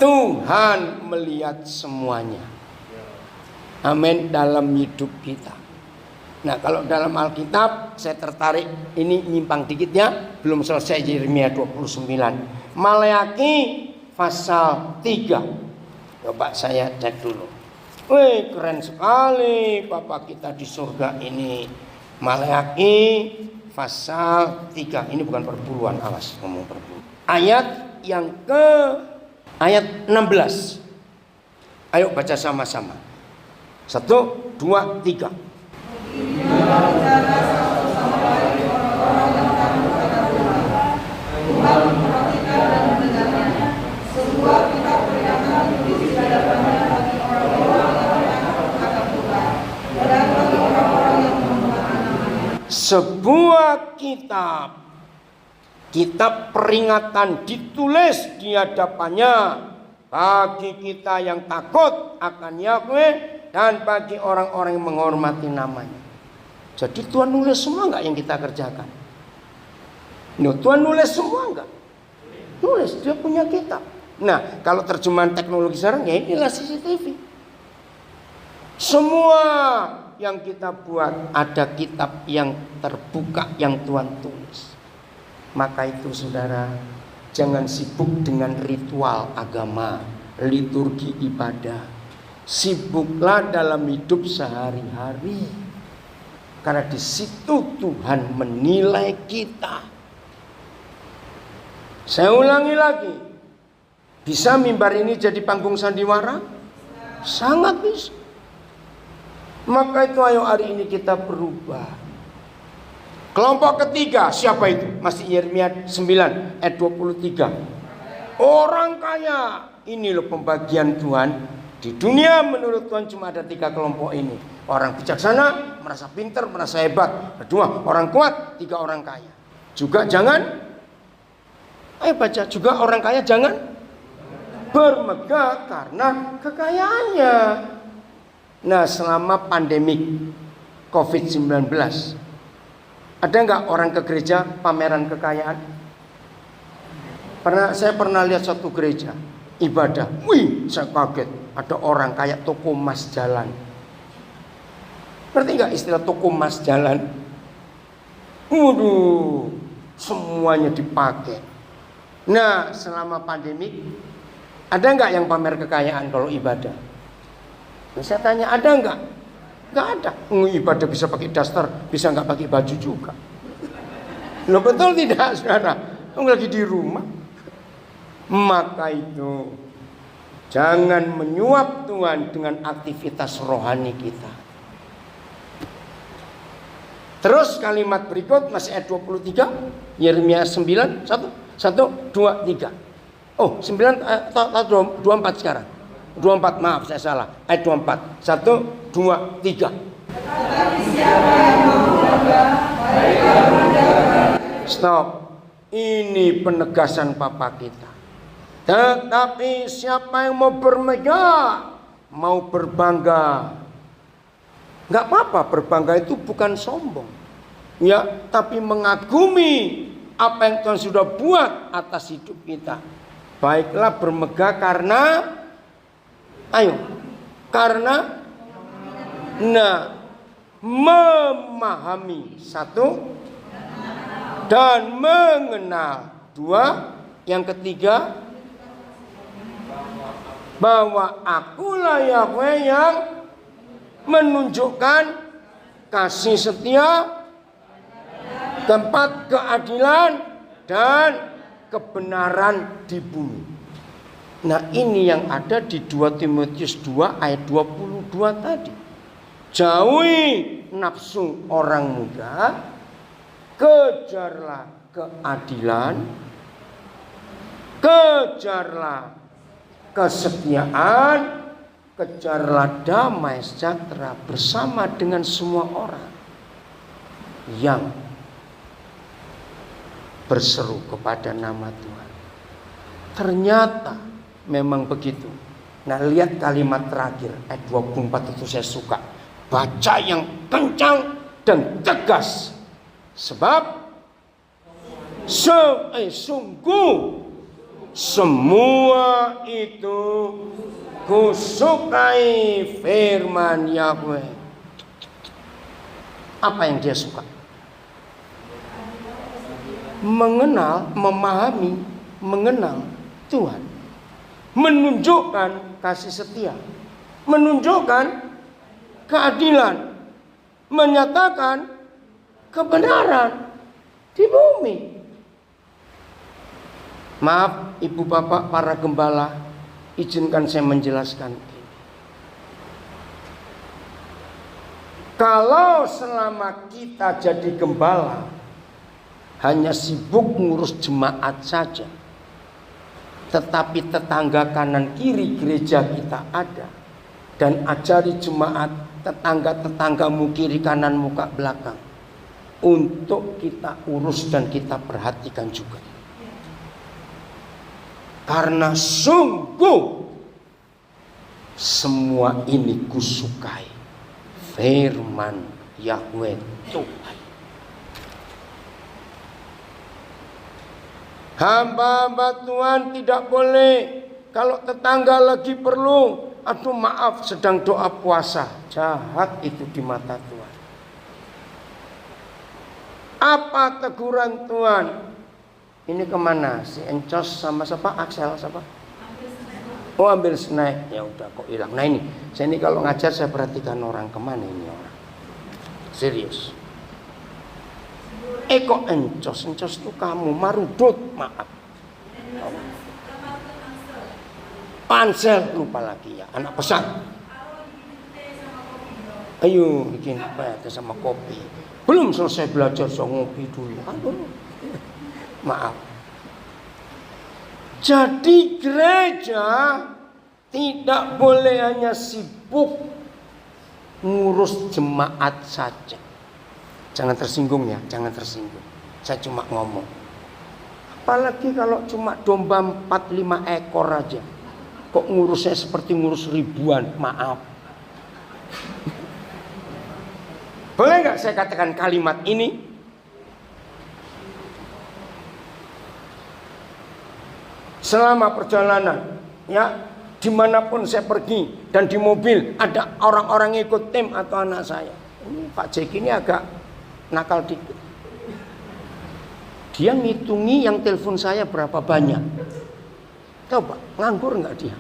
Tuhan melihat semuanya. Amin, dalam hidup kita. Nah, kalau dalam Alkitab saya tertarik, ini nyimpang dikit ya, belum selesai Yeremia 29. Maleaki pasal 3. Coba saya cek dulu. Wih, keren sekali Bapak kita di surga ini. Maleakhi pasal 3. Ini bukan perpuluhan, awas ngomong perpuluhan. Ayat yang ayat 16. Ayo baca sama-sama. 1, 2, 3. Sebuah kitab peringatan ditulis di hadapannya bagi kita yang takut akan Yahweh dan bagi orang-orang yang menghormati namanya. Jadi Tuhan nulis semua enggak yang kita kerjakan? Tuhan nulis semua enggak? Nulis, dia punya kitab. Nah, kalau terjemahan teknologi sekarang ya inilah CCTV. Semua yang kita buat ada kitab yang terbuka yang Tuhan tulis. Maka itu saudara, jangan sibuk dengan ritual agama, liturgi ibadah. Sibuklah dalam hidup sehari-hari. Karena di situ Tuhan menilai kita. Saya ulangi lagi. Bisa mimbar ini jadi panggung sandiwara? Sangat bisa. Maka itu ayo hari ini kita berubah. Kelompok ketiga siapa itu? Masih Yeremia 9 ayat 23. Orang kaya. Ini loh pembagian Tuhan. Di dunia menurut Tuhan cuma ada 3 kelompok ini. Orang bijaksana, merasa pintar, merasa hebat. Kedua, orang kuat. 3 orang kaya. Juga jangan, ayo baca, juga orang kaya jangan bermegah karena kekayaannya. Nah, selama pandemik COVID-19, ada nggak orang ke gereja pameran kekayaan? Saya pernah lihat satu gereja ibadah. Wih, saya kaget. Ada orang kayak toko emas jalan. Ngerti nggak istilah toko emas jalan? Waduh, semuanya dipakai. Nah, selama pandemik, ada nggak yang pamer kekayaan kalau ibadah? Saya tanya, ada enggak? Enggak ada. Ibadah bisa pakai daster, bisa enggak pakai baju juga. Loh betul tidak, saudara? Lagi di rumah. Maka itu jangan menyuap Tuhan dengan aktivitas rohani kita. Terus kalimat berikut masih ayat 23, Yeremia 9, 1, 2, 3. Oh, 9 24 sekarang. 24, maaf saya salah. Ayat 24. 1, 2, 3. Stop. Ini penegasan Papa kita. Tetapi siapa yang mau bermegah, mau berbangga, nggak apa-apa, berbangga itu bukan sombong, ya, tapi mengagumi apa yang Tuhan sudah buat atas hidup kita. Baiklah bermegah karena memahami, 1, dan mengenal, 2, yang ketiga, bahwa akulah Yahweh yang menunjukkan kasih setia, tempat keadilan dan kebenaran di bumi. Nah, ini yang ada di 2 Timotius 2 ayat 22 tadi. Jauhi nafsu orang muda, kejarlah keadilan, kejarlah kesetiaan, kejarlah damai sejahtera bersama dengan semua orang yang berseru kepada nama Tuhan. Ternyata memang begitu. Nah, lihat kalimat terakhir ayat 24 itu saya suka. Baca yang kencang dan tegas. Sebab sungguh semua itu kusukai firman Yahweh. Apa yang dia suka? Mengenal, memahami, mengenal Tuhan, menunjukkan kasih setia. menunjukkan keadilan, menyatakan kebenaran di bumi. Maaf ibu bapak para gembala, izinkan saya menjelaskan ini. Kalau selama kita jadi gembala hanya sibuk ngurus jemaat saja, tetapi tetangga kanan kiri gereja kita ada, dan ajari jemaat tetangga-tetanggamu kiri kanan muka belakang untuk kita urus dan kita perhatikan juga. Karena sungguh semua ini kusukai firman Yahweh Tuhan. Hamba-hamba Tuhan tidak boleh kalau tetangga lagi perlu, aduh maaf sedang doa puasa. Jahat itu di mata Tuhan. Apa teguran Tuhan? Ini kemana? Si Encos sama siapa? Axel siapa? Oh ambil snack. Ya udah kok hilang. Nah ini, saya ini kalau ngajar saya perhatikan orang, kemana ini orang. Serius. Kok Encos? Encos itu kamu, Marudut, maaf. Pansel, lupa lagi ya, anak pesan. Ayo bikin teh sama kopi. Belum selesai belajar so ngopi dulu. Aduh. Maaf. Jadi gereja tidak boleh hanya sibuk ngurus jemaat saja. Jangan tersinggung ya, jangan tersinggung. Saya cuma ngomong. Apalagi kalau cuma domba 4-5 ekor aja. Kok ngurusnya seperti ngurus ribuan? Maaf. Boleh nggak saya katakan kalimat ini? Selama perjalanan, ya, dimanapun saya pergi dan di mobil ada orang-orang ikut tim atau anak saya. Ini Pak Jeki ini agak nakal dikit. Dia ngitungi yang telepon saya berapa banyak. Coba, nganggur nggak dia?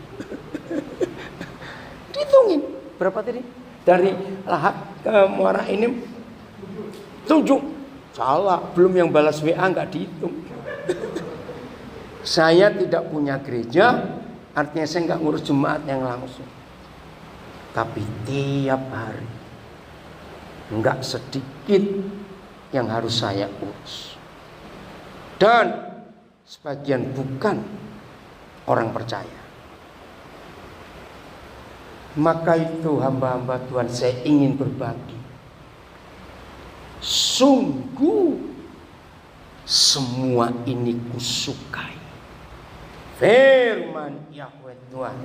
Dihitungin berapa tadi? Dari Lahat ke Muara ini 7. Salah, belum yang balas WA nggak dihitung. Saya tidak punya gereja, artinya saya nggak ngurus jemaat yang langsung. Tapi tiap hari, nggak sedikit yang harus saya urus. Dan sebagian bukan orang percaya. Maka itu hamba-hamba Tuhan saya ingin berbagi. Sungguh semua ini kusukai. Firman Yahweh Tuhan.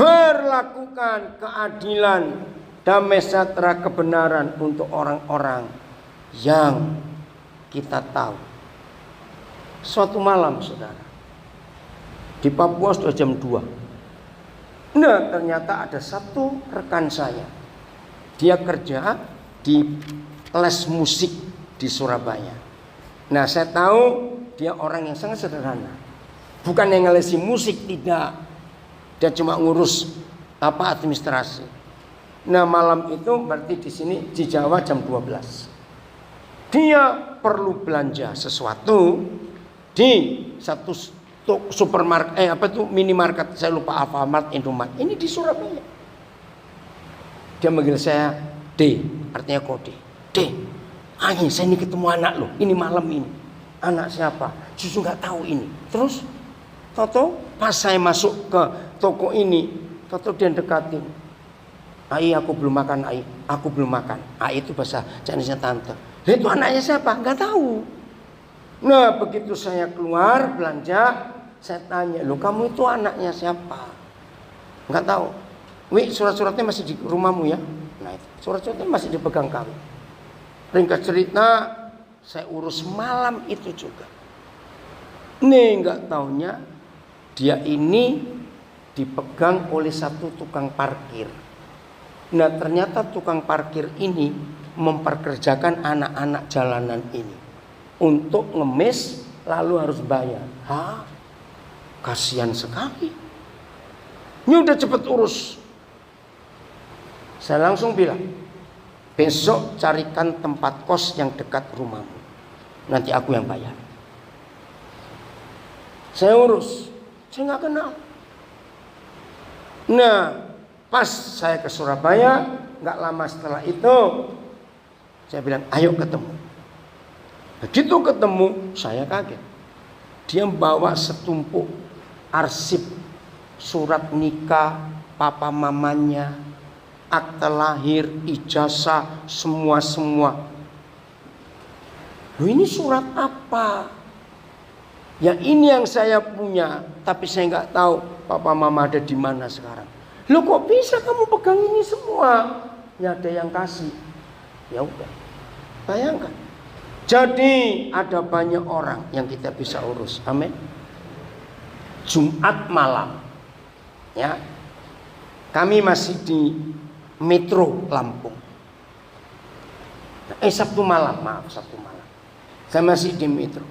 Berlakukan keadilan, damai sejahtera, kebenaran untuk orang-orang yang kita tahu. Suatu malam saudara, di Papua sudah jam 2. Nah ternyata ada satu rekan saya. Dia kerja di les musik di Surabaya. Nah saya tahu dia orang yang sangat sederhana. Bukan yang ngelesi musik, tidak. Dia cuma ngurus administrasi. Nah malam itu berarti di sini di Jawa jam 12. Dia perlu belanja sesuatu di satu supermarket, minimarket, saya lupa Alfamart, Indomaret. Ini di Surabaya. Dia manggil saya D, artinya kode. D, ayo saya ini ketemu anak lo, ini malam ini. Anak siapa? Justru nggak tahu ini. Terus, Toto pas saya masuk ke toko ini, Toto dia dekatin. Ai, aku belum makan, Ai. Aku belum makan. Ai itu bahasa Chinese-nya tante. Itu anaknya siapa? Nggak tahu. Nah begitu saya keluar belanja, saya tanya, lo kamu itu anaknya siapa? Nggak tahu. Wi, surat-suratnya masih di rumahmu ya? Nah itu, surat-suratnya masih dipegang kami. Ringkas cerita, saya urus malam itu juga. Nih nggak taunya dia ini dipegang oleh satu tukang parkir. Nah ternyata tukang parkir ini memperkerjakan anak-anak jalanan ini untuk ngemis lalu harus bayar. Hah? Kasihan sekali. Ini udah cepet urus. Saya langsung bilang, besok carikan tempat kos yang dekat rumahmu. Nanti aku yang bayar. Saya urus. Saya nggak kenal. Nah, pas saya ke Surabaya, nggak lama setelah itu, saya bilang, ayo ketemu. Begitu ketemu, saya kaget. Dia bawa setumpuk arsip, surat nikah, papa mamanya, akte lahir, ijazah, semua. Loh, ini surat apa? Ya ini yang saya punya, tapi saya nggak tahu papa mama ada di mana sekarang. Loh, kok bisa kamu pegang ini semua? Ya ada yang kasih. Ya udah, bayangkan. Jadi ada banyak orang yang kita bisa urus. Amin. Jumat malam, ya, kami masih di Metro Lampung. Sabtu malam. Saya masih di Metro.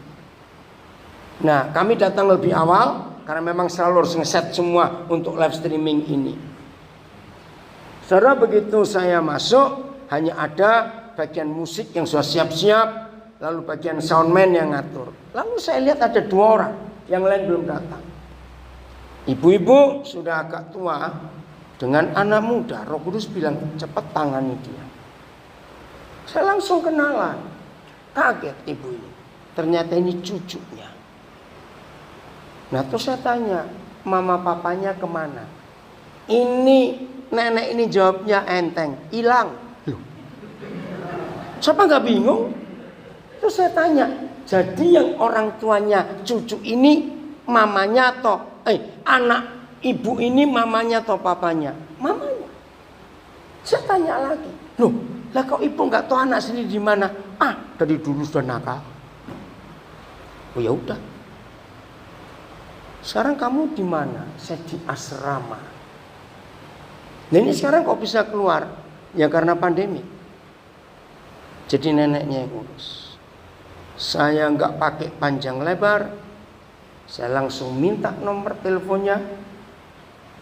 Nah, kami datang lebih awal karena memang selalu harus ngeset semua untuk live streaming ini. Setelah begitu saya masuk, hanya ada bagian musik yang sudah siap-siap, lalu bagian soundman yang ngatur. Lalu saya lihat ada 2 orang, yang lain belum datang. Ibu-ibu sudah agak tua dengan anak muda. Roh Kudus bilang, cepat tangani dia. Saya langsung kenalan. Kaget ibu ini. Ternyata ini cucunya. Nah terus saya tanya, mama papanya kemana? Ini nenek ini jawabnya enteng, hilang. Loh, siapa nggak bingung? Terus saya tanya, jadi yang orang tuanya cucu ini mamanya atau anak ibu ini mamanya atau papanya? Mamanya. Saya tanya lagi, loh, lah kok ibu nggak tahu anak sendiri di mana? Dari dulu sudah nakal. Oh ya udah. Sekarang kamu di mana? Saya di asrama. Nah ini sekarang kok bisa keluar? Ya karena pandemi. Jadi neneknya yang urus. Saya nggak pakai panjang lebar. Saya langsung minta nomor teleponnya.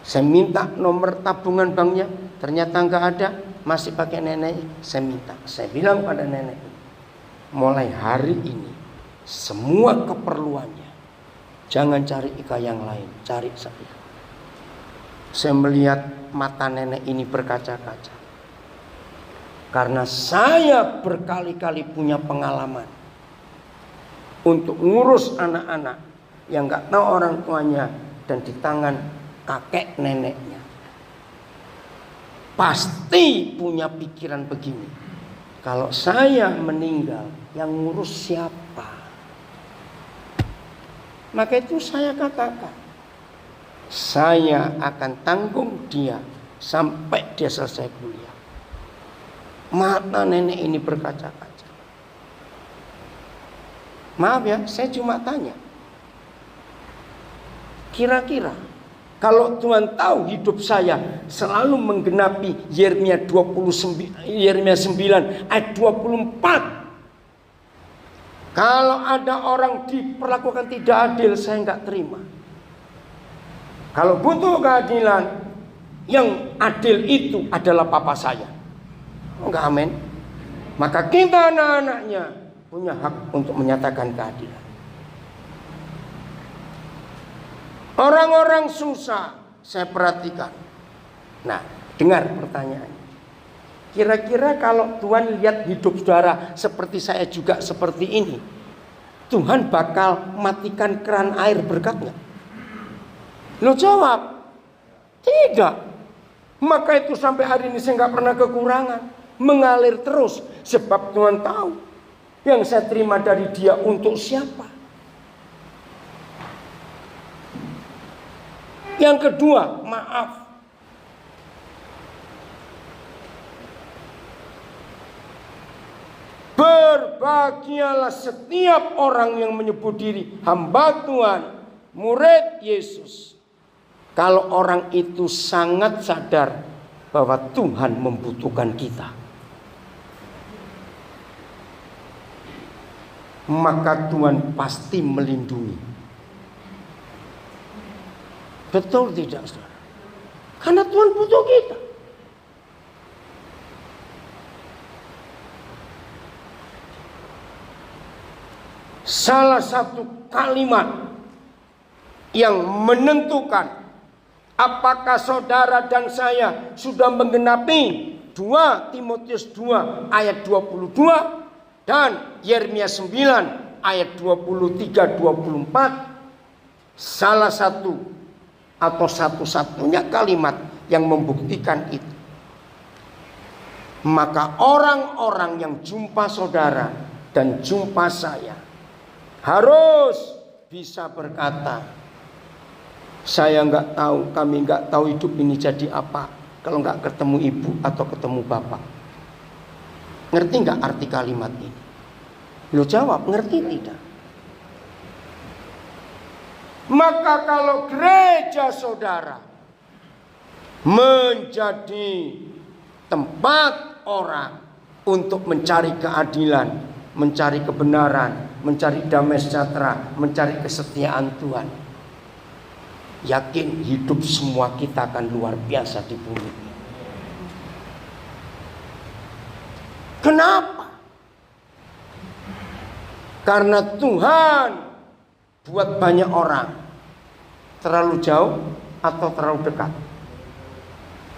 Saya minta nomor tabungan banknya. Ternyata nggak ada. Masih pakai neneknya. Saya minta. Saya bilang pada nenek, mulai hari ini semua keperluannya jangan cari ika yang lain, cari saya. Saya melihat mata nenek ini berkaca-kaca. Karena saya berkali-kali punya pengalaman untuk ngurus anak-anak yang gak tahu orang tuanya dan di tangan kakek neneknya. Pasti punya pikiran begini. Kalau saya meninggal, yang ngurus siapa? Maka itu saya katakan, saya akan tanggung dia sampai dia selesai kuliah. Mata nenek ini berkaca-kaca. Maaf ya, saya cuma tanya. Kira-kira kalau Tuhan tahu hidup saya selalu menggenapi Yeremia 9 ayat 24. Kalau ada orang diperlakukan tidak adil, saya nggak terima. Kalau butuh keadilan, yang adil itu adalah papa saya. Enggak, amin. Maka kita anak-anaknya punya hak untuk menyatakan keadilan. Orang-orang susah saya perhatikan. Nah, dengar pertanyaannya. Kira-kira kalau Tuhan lihat hidup saudara seperti saya juga seperti ini, Tuhan bakal matikan keran air berkat nggak? Lo jawab, tidak. Maka itu sampai hari ini saya nggak pernah kekurangan, mengalir terus. Sebab Tuhan tahu yang saya terima dari Dia untuk siapa. Yang kedua, maaf. Berbahagialah setiap orang yang menyebut diri hamba Tuhan, murid Yesus. Kalau orang itu sangat sadar bahwa Tuhan membutuhkan kita, maka Tuhan pasti melindungi. Betul tidak, saudara? Karena Tuhan butuh kita. Salah satu kalimat yang menentukan apakah saudara dan saya sudah menggenapi 2 Timotius 2 ayat 22 dan Yeremia 9 ayat 23-24, salah satu atau satu-satunya kalimat yang membuktikan itu. Maka orang-orang yang jumpa saudara dan jumpa saya harus bisa berkata, saya nggak tahu, kami nggak tahu hidup ini jadi apa kalau nggak ketemu ibu atau ketemu bapak. Ngerti nggak arti kalimat ini? Lo jawab, ngerti tidak? Maka kalau gereja saudara menjadi tempat orang untuk mencari keadilan, mencari kebenaran, mencari damai sejahtera, mencari kesetiaan Tuhan, yakin hidup semua kita akan luar biasa di bumi. Kenapa? Karena Tuhan buat banyak orang terlalu jauh atau terlalu dekat.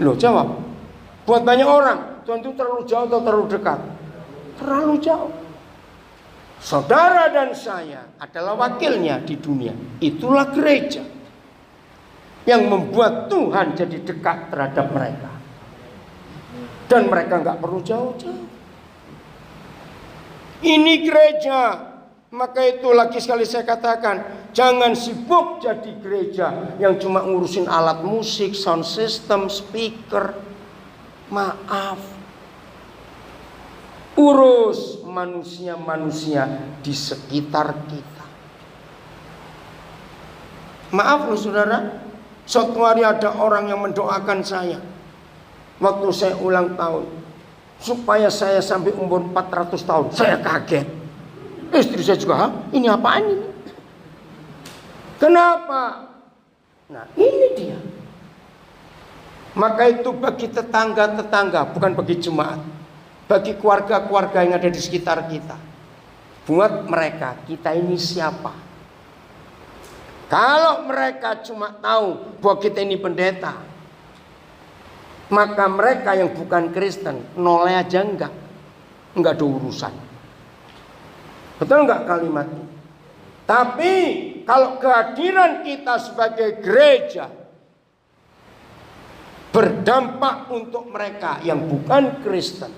Loh, jawab. Buat banyak orang Tuhan itu terlalu jauh atau terlalu dekat? Terlalu jauh. Saudara dan saya adalah wakilnya di dunia. Itulah gereja yang membuat Tuhan jadi dekat terhadap mereka. Dan mereka gak perlu jauh-jauh. Ini gereja. Maka itu lagi sekali saya katakan, jangan sibuk jadi gereja yang cuma ngurusin alat musik, sound system, speaker. Maaf, urus manusia-manusia di sekitar kita. Maaf loh saudara, suatu hari ada orang yang mendoakan saya waktu saya ulang tahun, supaya saya sampai umur 400 tahun. Saya kaget. Istri saya juga, hah? Ini apaan ini? Kenapa? Nah ini dia. Maka itu bagi tetangga-tetangga, bukan bagi jemaat, bagi keluarga-keluarga yang ada di sekitar kita. Buat mereka, kita ini siapa? Kalau mereka cuma tahu bahwa kita ini pendeta, maka mereka yang bukan Kristen noleh aja enggak ada urusan. Betul enggak kalimat ini? Tapi kalau kehadiran kita sebagai gereja berdampak untuk mereka yang bukan Kristen,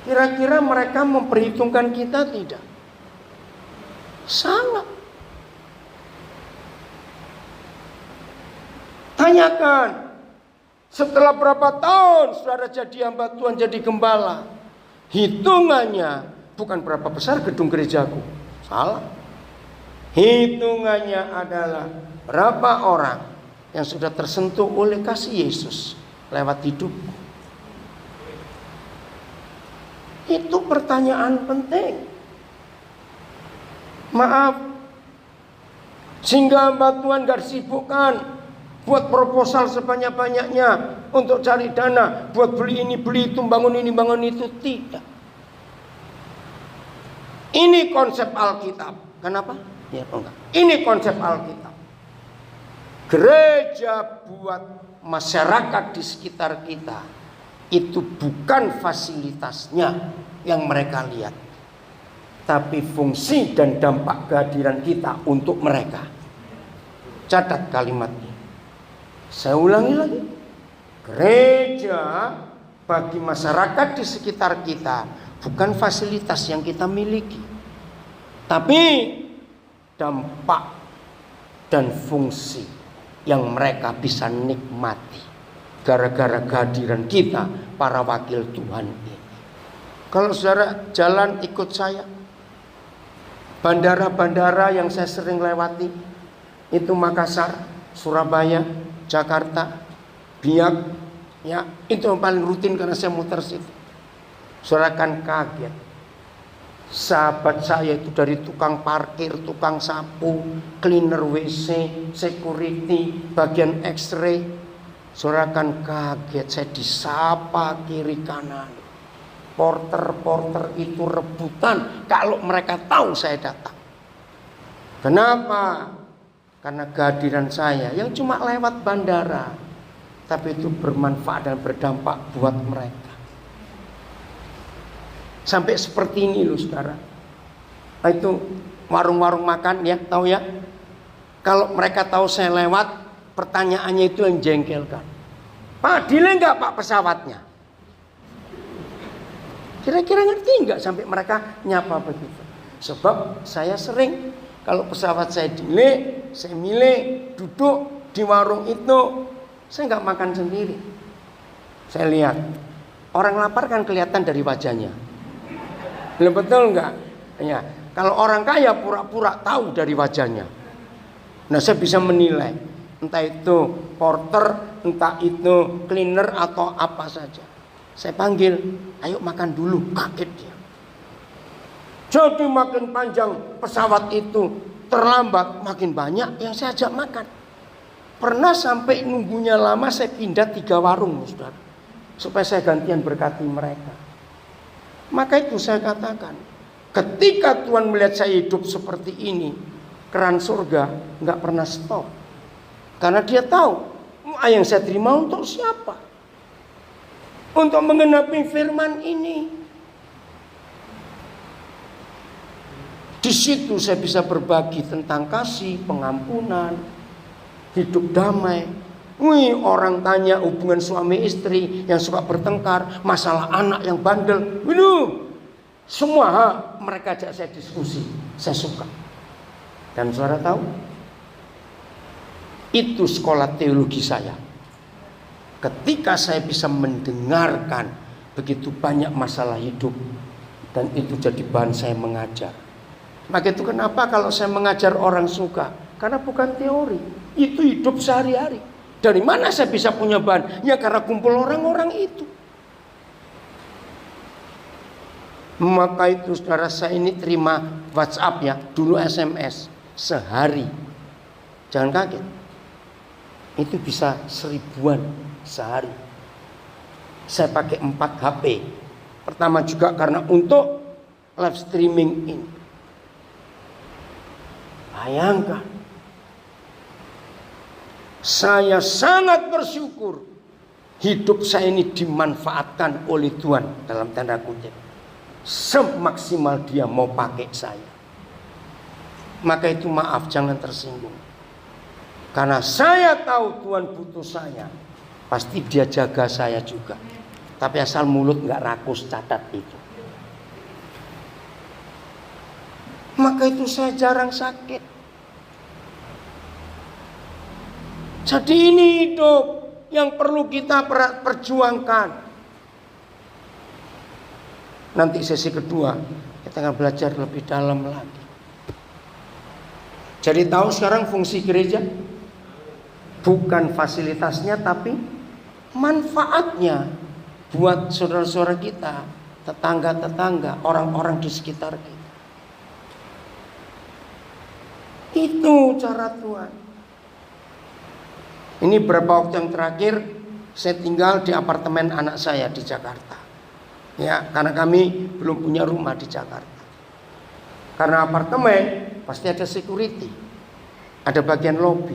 kira-kira mereka memperhitungkan kita tidak? Sangat. Tanyakan, setelah berapa tahun saudara jadi hamba Tuhan, jadi gembala? Hitungannya bukan berapa besar gedung gerejaku. Salah. Hitungannya adalah berapa orang yang sudah tersentuh oleh kasih Yesus lewat hidupku. Itu pertanyaan penting. Maaf, sehingga hamba Tuhan gak disibukkan buat proposal sebanyak-banyaknya untuk cari dana, buat beli ini, beli itu, bangun ini, bangun itu. Tidak. Ini konsep Alkitab. Kenapa? Ya, enggak. Ini konsep Alkitab. Gereja buat masyarakat di sekitar kita itu bukan fasilitasnya yang mereka lihat, tapi fungsi dan dampak kehadiran kita untuk mereka. Catat kalimatnya. Saya ulangi lagi. Gereja bagi masyarakat di sekitar kita bukan fasilitas yang kita miliki, tapi dampak dan fungsi yang mereka bisa nikmati gara-gara kehadiran kita, para wakil Tuhan ini. Kalau saudara jalan ikut saya, bandara-bandara yang saya sering lewati itu Makassar, Surabaya, Jakarta, Biak, ya itu yang paling rutin karena saya muter situ. Saudara akan kaget. Sahabat saya itu dari tukang parkir, tukang sapu, cleaner WC, security, bagian X-ray. Saudara kan kaget, saya disapa kiri kanan. Porter itu rebutan kalau mereka tahu saya datang. Kenapa? Karena kehadiran saya yang cuma lewat bandara, tapi itu bermanfaat dan berdampak buat mereka. Sampai seperti ini loh saudara. Nah, itu warung-warung makan ya, tahu ya. Kalau mereka tahu saya lewat, pertanyaannya itu yang jengkelkan. Pak, delay nggak Pak pesawatnya? Kira-kira ngerti nggak sampai mereka nyapa begitu? Sebab saya sering kalau pesawat saya delay, saya milih duduk di warung itu, saya nggak makan sendiri. Saya lihat orang lapar kan kelihatan dari wajahnya. Betul nggak? Ya, kalau orang kaya pura-pura tahu dari wajahnya. Nah, saya bisa menilai, entah itu porter, entah itu cleaner atau apa saja. Saya panggil, ayo makan dulu. Kaget dia. Jadi makin panjang pesawat itu terlambat, makin banyak yang saya ajak makan. Pernah sampai nunggunya lama, saya pindah 3 warung, saudara, supaya saya gantian berkati mereka. Maka itu saya katakan, ketika Tuhan melihat saya hidup seperti ini, keran surga nggak pernah stop. Karena dia tahu yang saya terima untuk siapa? Untuk menggenapi firman ini. Di situ saya bisa berbagi tentang kasih, pengampunan, hidup damai. Wih, orang tanya hubungan suami istri yang suka bertengkar, masalah anak yang bandel. Waduh, semua mereka ajak saya diskusi. Saya suka. Dan saudara tahu, itu sekolah teologi saya. Ketika saya bisa mendengarkan begitu banyak masalah hidup, dan itu jadi bahan saya mengajar. Maka itu kenapa kalau saya mengajar orang suka? Karena bukan teori, itu hidup sehari-hari. Dari mana saya bisa punya bahan? Ya karena kumpul orang-orang itu. Maka itu saudara, saya ini terima WhatsApp ya, dulu SMS sehari. Jangan kaget, itu bisa 1000-an sehari. Saya pakai 4 HP. Pertama juga karena untuk live streaming ini. Bayangkan, saya sangat bersyukur hidup saya ini dimanfaatkan oleh Tuhan dalam tanda kutip. Semaksimal dia mau pakai saya. Maka itu maaf, jangan tersinggung. Karena saya tahu Tuhan butuh saya, pasti dia jaga saya juga. Tapi asal mulut gak rakus, catat itu. Maka itu saya jarang sakit. Jadi ini hidup yang perlu kita perjuangkan. Nanti sesi kedua kita akan belajar lebih dalam lagi. Jadi tahu sekarang fungsi gereja? Bukan fasilitasnya tapi manfaatnya buat saudara-saudara kita, tetangga-tetangga, orang-orang di sekitar kita. Itu cara Tuhan. Ini beberapa waktu yang terakhir saya tinggal di apartemen anak saya di Jakarta. Ya, karena kami belum punya rumah di Jakarta. Karena apartemen pasti ada security, ada bagian lobby.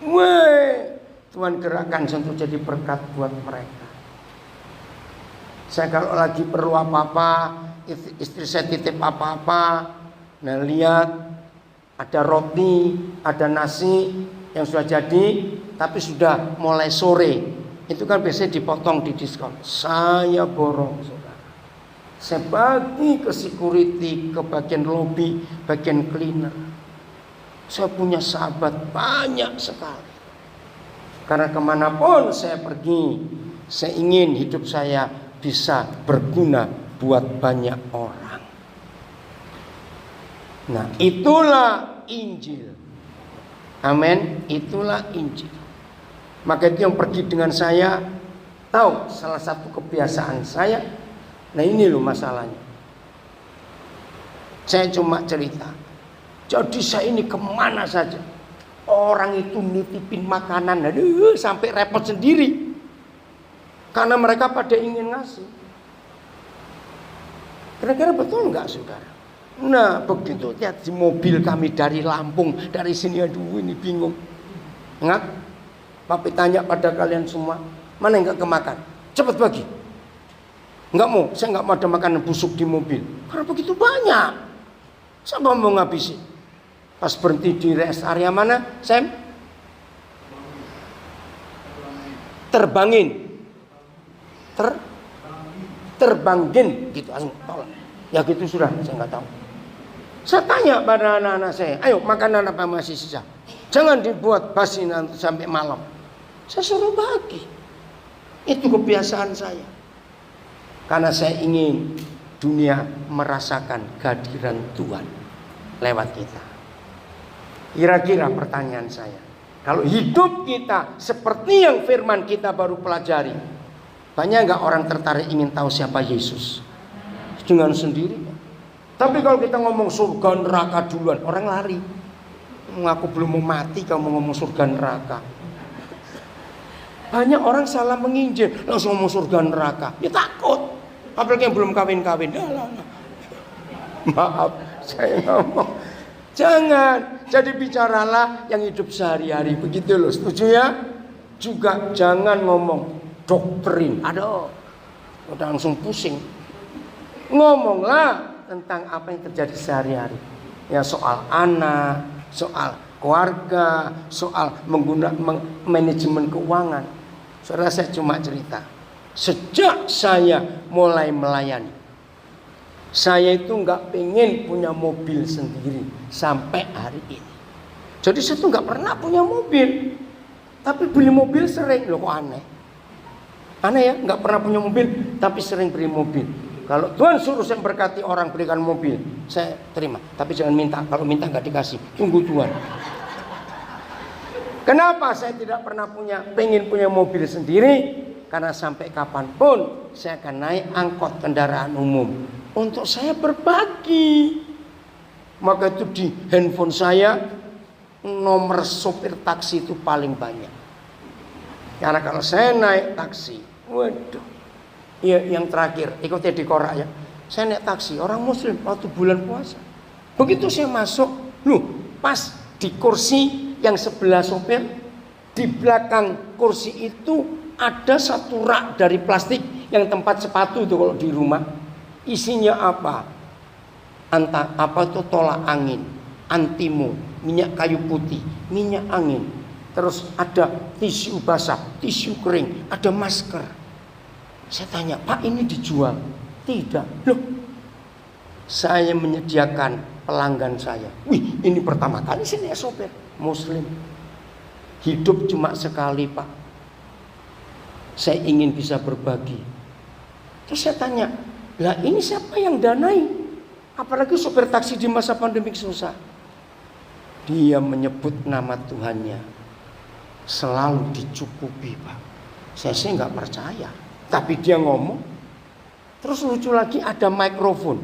Weh, Tuhan gerakkan untuk jadi berkat buat mereka. Saya kalau lagi perlu apa-apa, istri saya titip apa-apa, nah lihat ada roti, ada nasi yang sudah jadi, tapi sudah mulai sore. Itu kan biasanya dipotong di diskon. Saya borong, saudara. Saya bagi ke security, ke bagian lobby, bagian cleaner. Saya punya sahabat banyak sekali. Karena kemanapun saya pergi, saya ingin hidup saya bisa berguna buat banyak orang. Nah, itulah Injil. Amin, itulah Injil. Maka itu yang pergi dengan saya tahu salah satu kebiasaan saya. Nah ini loh masalahnya. Saya cuma cerita. Jadi saya ini kemana saja, orang itu nitipin makanan, aduh, sampai repot sendiri. Karena mereka pada ingin ngasih. Kira-kira betul nggak, saudara? Nah, begitu lihat di mobil kami dari Lampung, dari sini, aduh ini bingung. Ingat, papi tanya pada kalian semua, mana yang nggak kemakan? Cepat bagi. Nggak mau, saya nggak mau ada makanan busuk di mobil. Karena begitu banyak. Siapa mau ngabisi? Pas berhenti di rest area mana, Sam? Terbangin. Terbangin gitu. Ya gitu sudah, saya nggak tahu. Saya tanya pada anak-anak saya, ayo makanan apa masih sisa? Jangan dibuat basi nanti sampai malam. Saya suruh bagi. Itu kebiasaan saya. Karena saya ingin dunia merasakan kehadiran Tuhan lewat kita. Kira-kira pertanyaan saya, kalau hidup kita seperti yang firman kita baru pelajari, banyak nggak orang tertarik ingin tahu siapa Yesus? Dengan sendiri. Tapi kalau kita ngomong surga neraka duluan, orang lari. Aku belum mau mati kamu ngomong surga neraka. Banyak orang salah menginjil, langsung ngomong surga neraka. Dia takut. Apalagi yang belum kawin-kawin. Maaf, saya ngomong. Jangan. Jadi bicaralah yang hidup sehari-hari. Begitu loh, setuju ya? Juga jangan ngomong doktrin. Aduh, udah langsung pusing. Ngomonglah tentang apa yang terjadi sehari-hari. Ya soal anak, soal keluarga, soal manajemen keuangan. Saudara, saya cuma cerita. Sejak saya mulai melayani, saya itu nggak pengen punya mobil sendiri sampai hari ini. Jadi saya tuh nggak pernah punya mobil, tapi beli mobil sering. Loh kok aneh? Aneh ya, nggak pernah punya mobil, tapi sering beli mobil. Kalau Tuhan suruh saya berkati orang berikan mobil, saya terima. Tapi jangan minta. Kalau minta nggak dikasih. Tunggu Tuhan. Kenapa saya tidak pernah pengen punya mobil sendiri? Karena sampai kapanpun saya akan naik angkot kendaraan umum untuk saya berbagi. Maka itu di handphone saya nomor sopir taksi itu paling banyak. Karena kalau saya naik taksi, waduh. Ya, yang terakhir ikutnya di korak ya. Saya naik taksi orang muslim waktu bulan puasa. Begitu saya masuk, pas di kursi yang sebelah sopir, di belakang kursi itu ada satu rak dari plastik yang tempat sepatu itu kalau di rumah. Isinya apa? Apa itu tolak angin, antimo, minyak kayu putih, minyak angin. Terus ada tisu basah, tisu kering, ada masker. Saya tanya, Pak ini dijual? Tidak. Loh, saya menyediakan pelanggan saya. Wih, ini pertama kali saya sopir muslim. Hidup cuma sekali, Pak. Saya ingin bisa berbagi. Terus saya tanya, lah ini siapa yang danai? Apalagi sopir taksi di masa pandemik susah. Dia menyebut nama Tuhannya. Selalu dicukupi, Pak. Saya sih nggak percaya. Tapi dia ngomong. Terus lucu lagi ada mikrofon.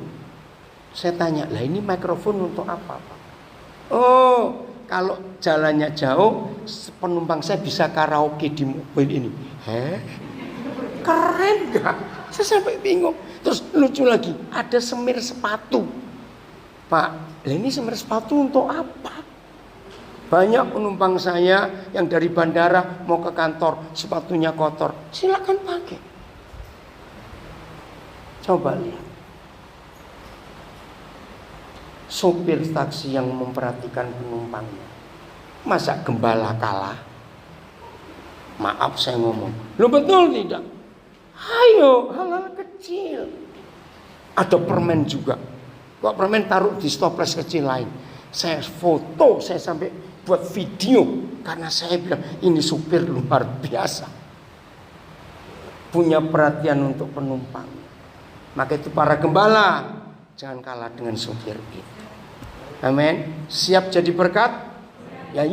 Saya tanya, lah ini mikrofon untuk apa, Pak? Oh, kalau jalannya jauh, penumpang saya bisa karaoke di mobil ini. Keren gak? Saya sampai bingung. Terus lucu lagi, ada semir sepatu. Pak, lah ini semir sepatu untuk apa? Banyak penumpang saya yang dari bandara mau ke kantor, sepatunya kotor. Silakan pakai. Coba lihat. Sopir taksi yang memperhatikan penumpangnya. Masa gembala kalah? Maaf saya ngomong. Lo betul tidak? Ayo, hal-hal kecil. Ada permen juga. Kok permen taruh di stoples kecil lain. Saya foto, saya sampai buat video. Karena saya bilang, ini supir luar biasa. Punya perhatian untuk penumpang. Maka itu para gembala, jangan kalah dengan supir itu. Amin. Siap jadi berkat? Ya,